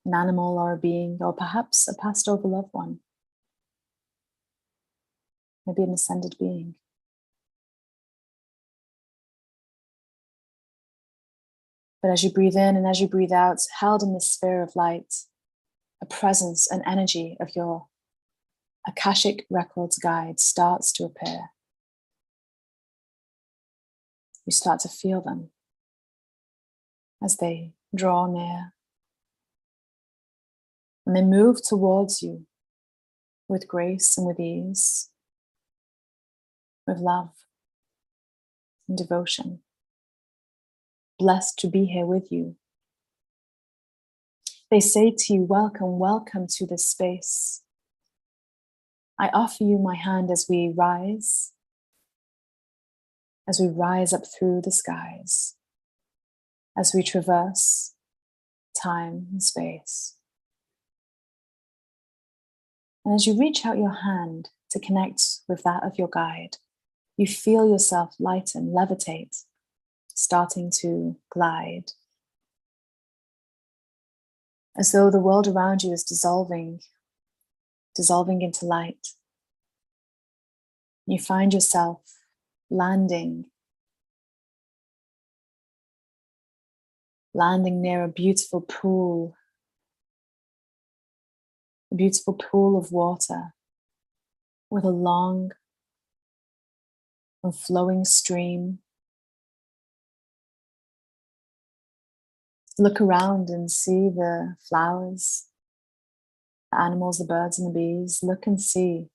an animal or a being, or perhaps a passed over loved one. Maybe an ascended being. But as you breathe in and as you breathe out, held in this sphere of light, a presence, an energy of your Akashic Records guide starts to appear. You start to feel them as they draw near. And they move towards you with grace and with ease, with love and devotion. Blessed to be here with you. They say to you, welcome, welcome to this space. I offer you my hand as we rise up through the skies, as we traverse time and space. And as you reach out your hand to connect with that of your guide, you feel yourself lighten, levitate, starting to glide, as though the world around you is dissolving into light. You find yourself landing near a beautiful pool of water with a long and flowing stream. Look around and see the flowers, the animals, the birds and the bees. Look and see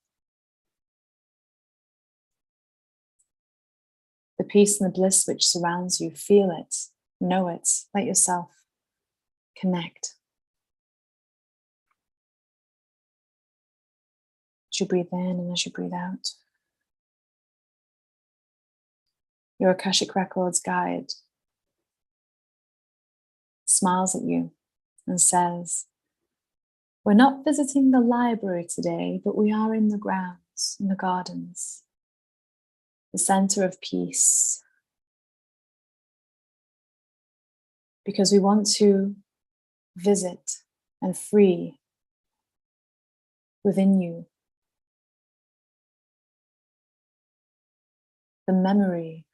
the peace and the bliss which surrounds you. Feel it, know it, let yourself connect. As you breathe in and as you breathe out, your Akashic Records guide smiles at you and says, we're not visiting the library today, but we are in the grounds, in the gardens, the center of peace, because we want to visit and free within you the memory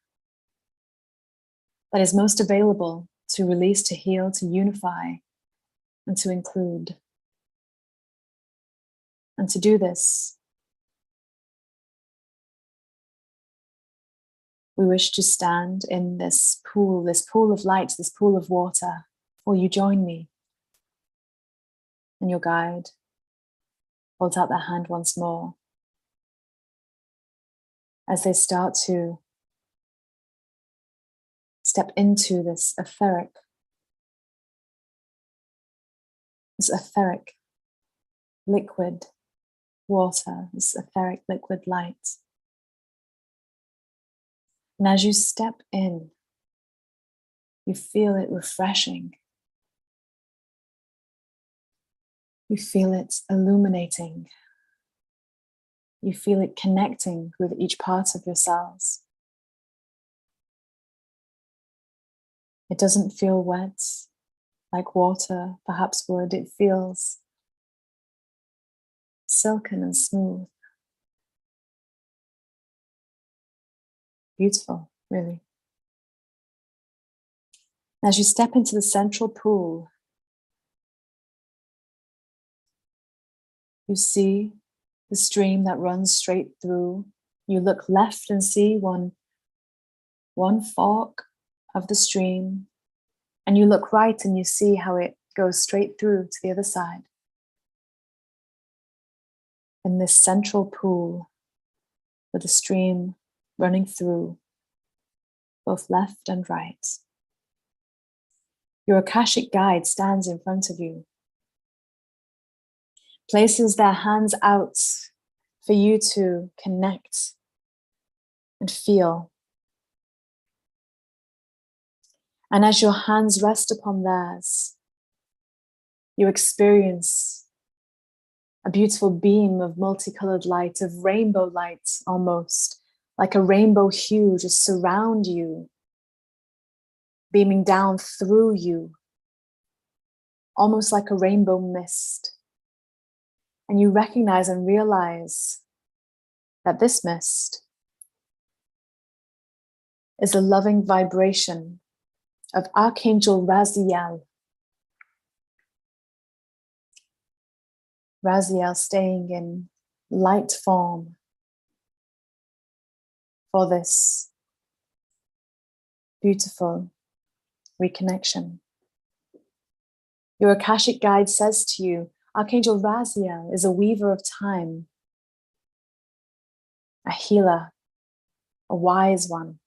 that is most available to release, to heal, to unify, and to include. And to do this, we wish to stand in this pool of light, this pool of water. Will you join me? And your guide holds out their hand once more as they start to step into this etheric liquid water, this etheric liquid light. And as you step in, you feel it refreshing. You feel it illuminating. You feel it connecting with each part of your cells. It doesn't feel wet like water perhaps would. It feels silken and smooth. Beautiful, really. As you step into the central pool, you see the stream that runs straight through. You look left and see one fork of the stream, and you look right and you see how it goes straight through to the other side. In this central pool with the stream running through both left and right, your Akashic guide stands in front of you, places their hands out for you to connect and feel. And as your hands rest upon theirs, you experience a beautiful beam of multicolored light, of rainbow light almost, like a rainbow hue just surround you, beaming down through you, almost like a rainbow mist. And you recognize and realize that this mist is a loving vibration of Archangel Raziel. Raziel staying in light form for this beautiful reconnection. Your Akashic guide says to you, Archangel Raziel is a weaver of time, a healer, a wise one,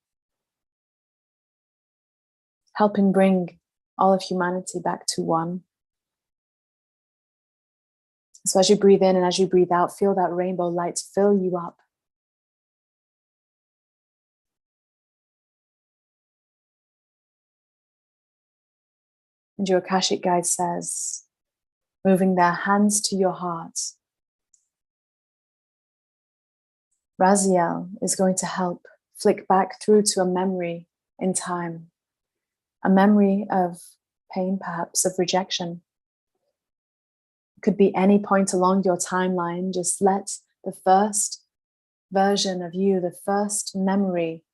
helping bring all of humanity back to one. So as you breathe in and as you breathe out, feel that rainbow light fill you up. And your Akashic guide says, moving their hands to your heart, Raziel is going to help flick back through to a memory in time, a memory of pain, perhaps of rejection. It could be any point along your timeline. Just let the first version of you, the first memory,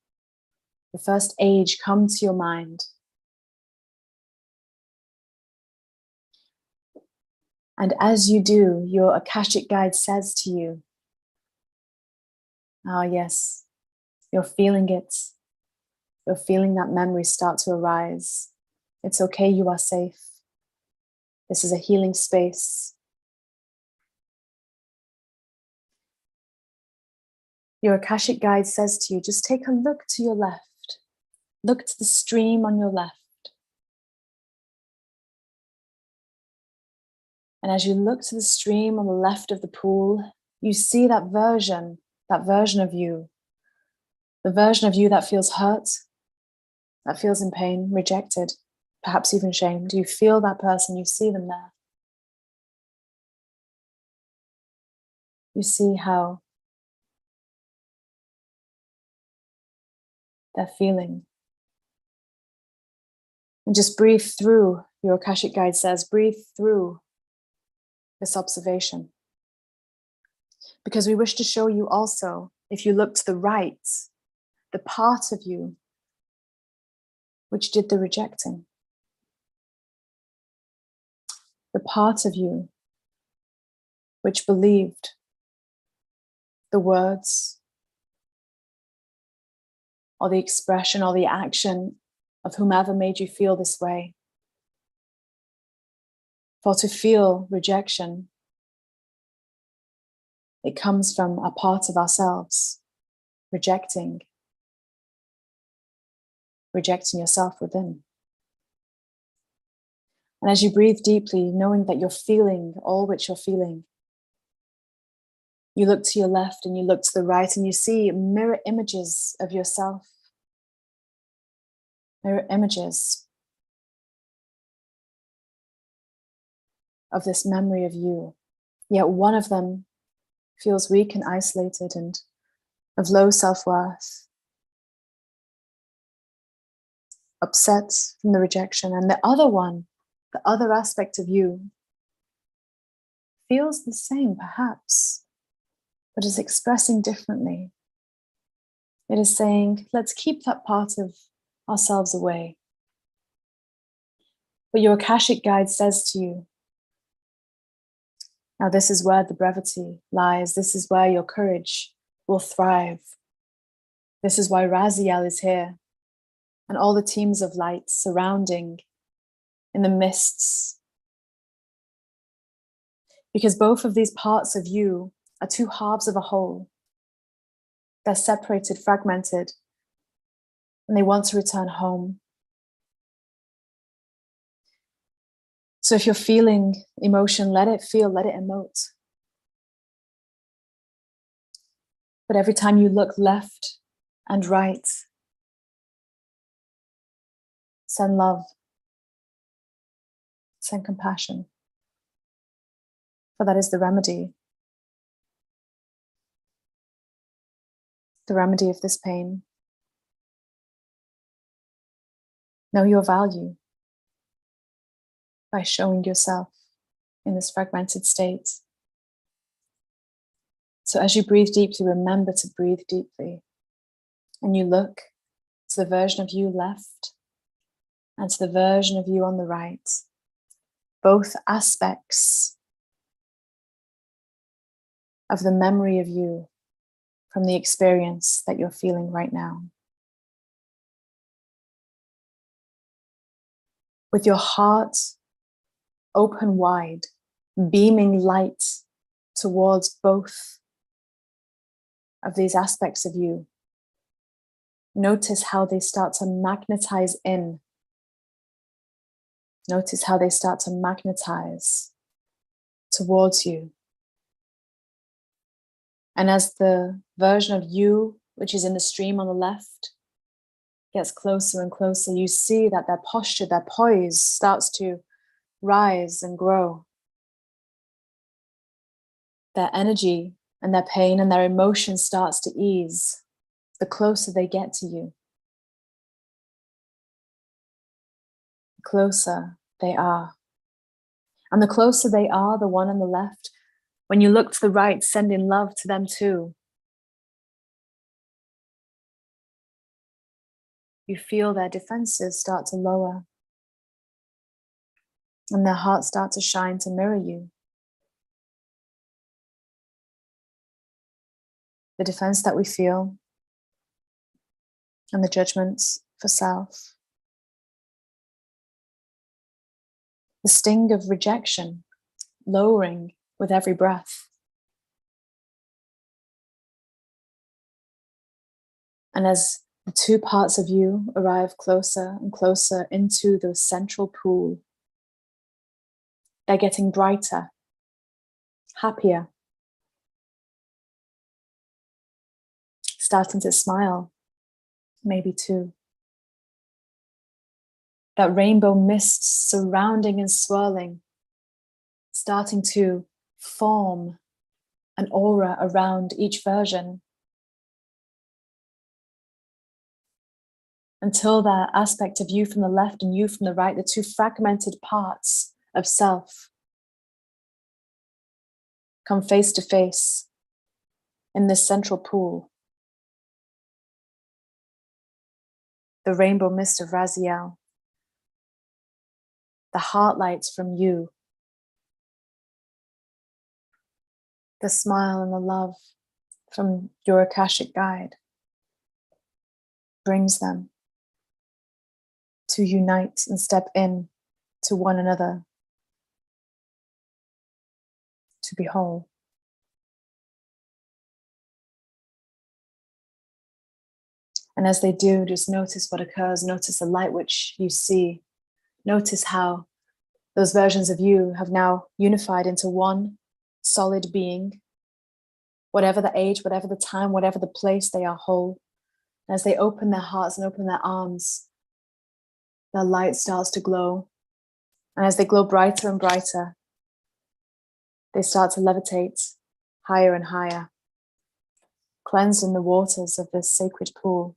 the first age come to your mind. And as you do, your Akashic guide says to you, oh yes, you're feeling it. You're feeling that memory start to arise. It's okay, you are safe. This is a healing space. Your Akashic guide says to you, just take a look to your left. Look to the stream on your left. And as you look to the stream on the left of the pool, you see that version of you, the version of you that feels hurt, that feels in pain, rejected, perhaps even shamed. You feel that person, you see them there. You see how they're feeling. And just breathe through, your Akashic guide says, breathe through this observation. Because we wish to show you also, if you look to the right, the part of you which did the rejecting. The part of you which believed the words or the expression or the action of whomever made you feel this way. For to feel rejection, it comes from a part of ourselves rejecting yourself within. And as you breathe deeply, knowing that you're feeling all which you're feeling, You look to your left and you look to the right and you see mirror images of yourself. Mirror images of this memory of you. Yet one of them feels weak and isolated and of low self-worth, upset from the rejection. And the other one, the other aspect of you, feels the same perhaps, but is expressing differently. It is saying, let's keep that part of ourselves away. But your Akashic guide says to you, now this is where the brevity lies. This is where your courage will thrive. This is why Raziel is here and all the teams of light surrounding in the mists. Because both of these parts of you are two halves of a whole. They're separated, fragmented, and they want to return home. So if you're feeling emotion, let it feel, let it emote. But every time you look left and right, send love, send compassion. For that is the remedy. The remedy of this pain. Know your value by showing yourself in this fragmented state. So as you breathe deeply, remember to breathe deeply. And you look to the version of you left and to the version of you on the right. Both aspects of the memory of you from the experience that you're feeling right now. With your heart open wide, beaming light towards both of these aspects of you. Notice how they start to magnetize in. Notice how they start to magnetize towards you. And as the version of you, which is in the stream on the left, gets closer and closer, you see that their posture, their poise starts to rise and grow. Their energy and their pain and their emotion starts to ease the closer they get to you. The closer they are. And the closer they are, the one on the left, when you look to the right, send in love to them too. You feel their defenses start to lower and their hearts start to shine to mirror you. The defense that we feel and the judgments for self. The sting of rejection lowering with every breath. And as the two parts of you arrive closer and closer into the central pool, they're getting brighter, happier, starting to smile, maybe too. That rainbow mist surrounding and swirling, starting to form an aura around each version, until that aspect of you from the left and you from the right, the two fragmented parts of self, come face to face in this central pool. The rainbow mist of Raziel, the heart lights from you, the smile and the love from your Akashic guide brings them to unite and step in to one another, to be whole. And as they do, just notice what occurs, notice the light which you see, notice how those versions of you have now unified into one solid being, whatever the age, whatever the time, whatever the place, they are whole. And as they open their hearts and open their arms, their light starts to glow. And as they glow brighter and brighter, they start to levitate higher and higher, cleansed in the waters of this sacred pool,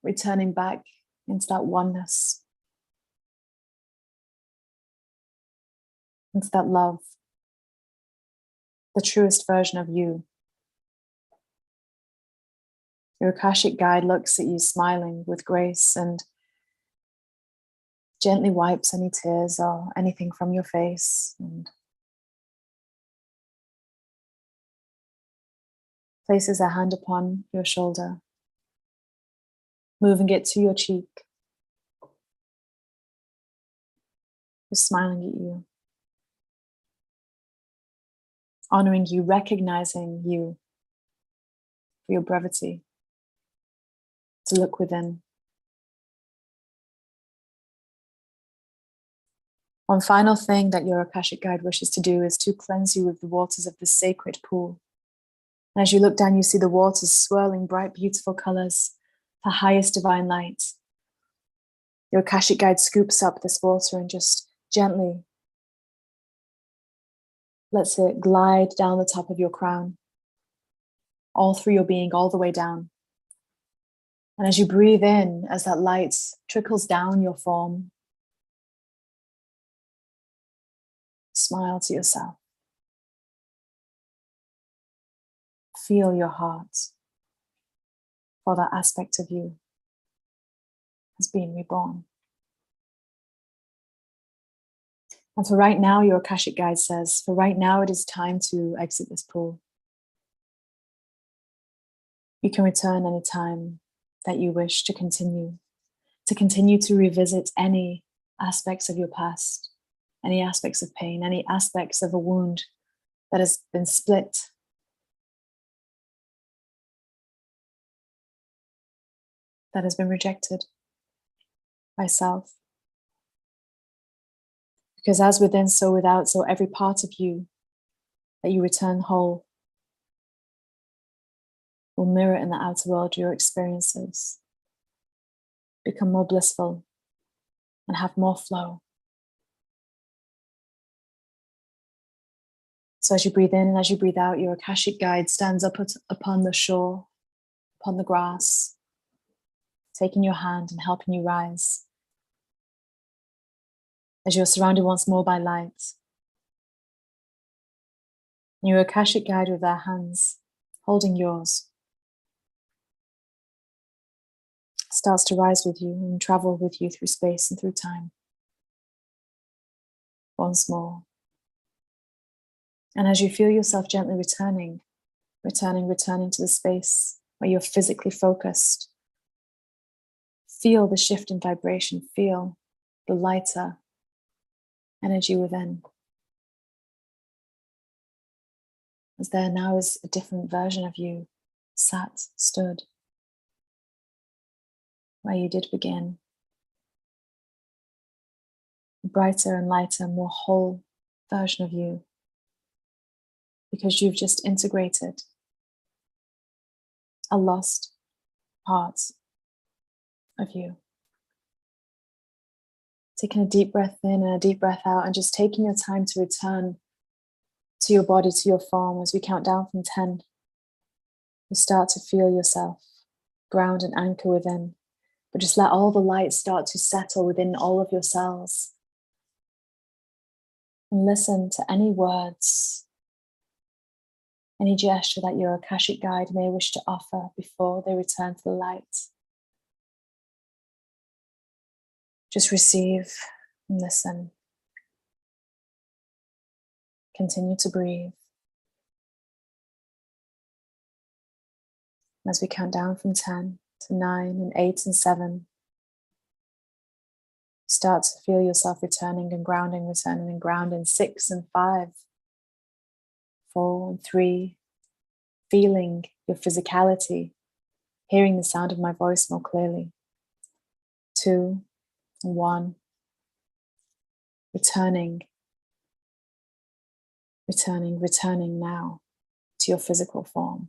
returning back into that oneness, into that love, the truest version of you. Your Akashic guide looks at you smiling with grace and gently wipes any tears or anything from your face and places a hand upon your shoulder, moving it to your cheek, just smiling at you, honoring you, recognizing you for your brevity to look within. One final thing that your Akashic guide wishes to do is to cleanse you with the waters of this sacred pool. And as you look down, you see the waters swirling bright, beautiful colors, the highest divine light. Your Akashic guide scoops up this water and just gently lets it glide down the top of your crown, all through your being, all the way down. And as you breathe in, as that light trickles down your form, smile to yourself. Feel your heart for that aspect of you has been reborn. And for right now, your Akashic guide says, for right now, it is time to exit this pool. You can return anytime that you wish to continue to revisit any aspects of your past, any aspects of pain, any aspects of a wound that has been split, that has been rejected by self. Because as within, so without, so every part of you that you return whole will mirror in the outer world your experiences, become more blissful, and have more flow. So as you breathe in and as you breathe out, your Akashic guide stands up upon the shore, upon the grass, taking your hand and helping you rise. As you're surrounded once more by light, and your Akashic guide with their hands holding yours starts to rise with you and travel with you through space and through time. Once more. And as you feel yourself gently returning to the space where you're physically focused, feel the shift in vibration, feel the lighter energy within. As there now is a different version of you, sat, stood, where you did begin. A brighter and lighter, more whole version of you, because you've just integrated a lost part of you. Taking a deep breath in and a deep breath out, and just taking your time to return to your body, to your form. As we count down from 10, you start to feel yourself ground and anchor within, but just let all the light start to settle within all of your cells. And listen to any words, any gesture that your Akashic guide may wish to offer before they return to the light. Just receive and listen. Continue to breathe. As we count down from 10 to 9 and 8 and 7, start to feel yourself returning and grounding, 6 and 5, 4 and 3, feeling your physicality, hearing the sound of my voice more clearly, 2 and 1, returning returning now to your physical form.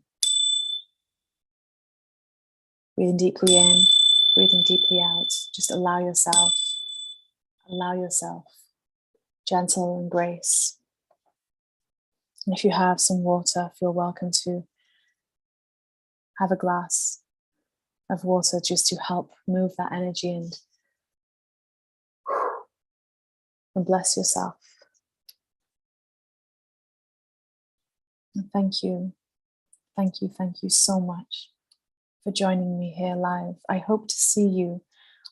Breathing deeply in, breathing deeply out. Just allow yourself gentle and grace. And if you have some water, feel welcome to have a glass of water just to help move that energy and bless yourself. And thank you so much for joining me here live. I hope to see you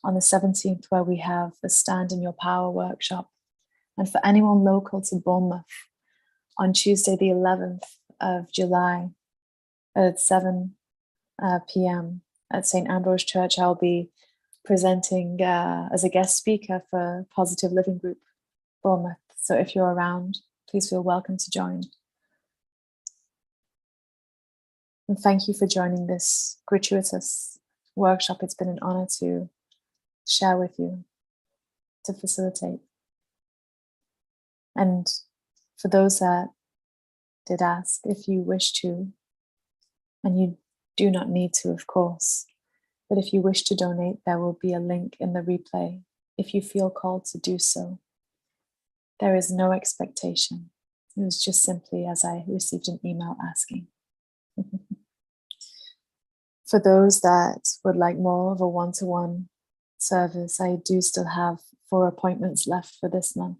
on the 17th, where we have the Stand in Your Power workshop. And for anyone local to Bournemouth, on Tuesday, the 11th of July at 7 p.m. at St. Ambrose Church, I'll be presenting as a guest speaker for Positive Living Group Bournemouth. So if you're around, please feel welcome to join. And thank you for joining this gratuitous workshop. It's been an honor to share with you, to facilitate. And for those that did ask, if you wish to, and you do not need to, of course, but if you wish to donate, there will be a link in the replay if you feel called to do so. There is no expectation. It was just simply as I received an email asking. For those that would like more of a one-to-one service, I do still have 4 appointments left for this month.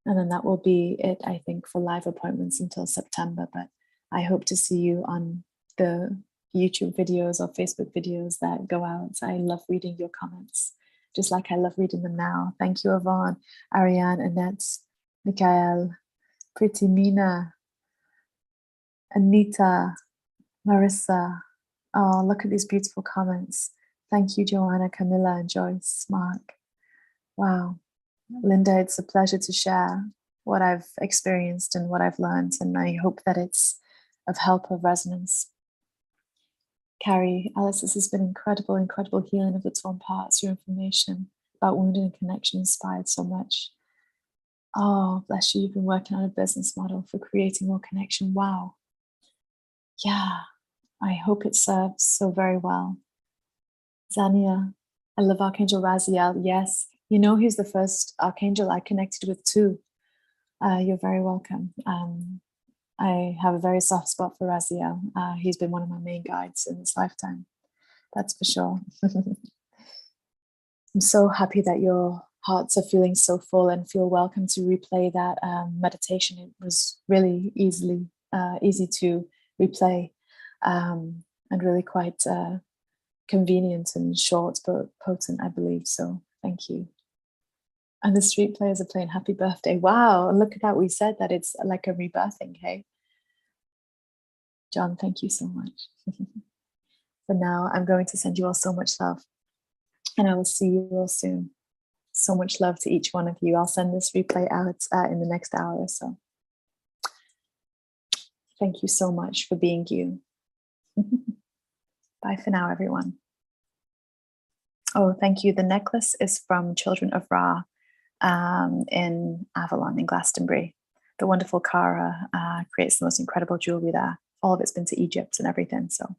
And then that will be it, I think, for live appointments until September. But I hope to see you on the YouTube videos or Facebook videos that go out. I love reading your comments, just like I love reading them now. Thank you, Yvonne, Ariane, Annette, Mikhail, Pretty Mina, Anita, Marissa. Oh, look at these beautiful comments. Thank you, Joanna, Camilla, and Joyce, Mark. Wow. Linda, it's a pleasure to share what I've experienced and what I've learned, and I hope that it's of help, of resonance. Carrie, Alice, this has been incredible healing of the torn parts. Your information about wounded and connection inspired so much. Oh, bless you. You've been working on a business model for creating more connection. Wow. Yeah, I hope it serves so very well. Zania, I love Archangel Raziel. Yes, you know he's the first Archangel I connected with too. You're very welcome. I have a very soft spot for Raziel. He's been one of my main guides in this lifetime. That's for sure. I'm so happy that your hearts are feeling so full, and feel welcome to replay that meditation. It was really easy to replay, and really quite convenient and short but potent, I believe. So thank you. And the street players are playing Happy Birthday. Wow, and look at that. We said that it's like a rebirthing, hey? John, thank you so much. For now, I'm going to send you all so much love, and I will see you all soon. So much love to each one of you. I'll send this replay out in the next hour or so. Thank you so much for being you. Bye for now, everyone. Oh, thank you. The necklace is from Children of Ra in Avalon, in Glastonbury. The wonderful Cara creates the most incredible jewelry there. All of it's been to Egypt and everything. So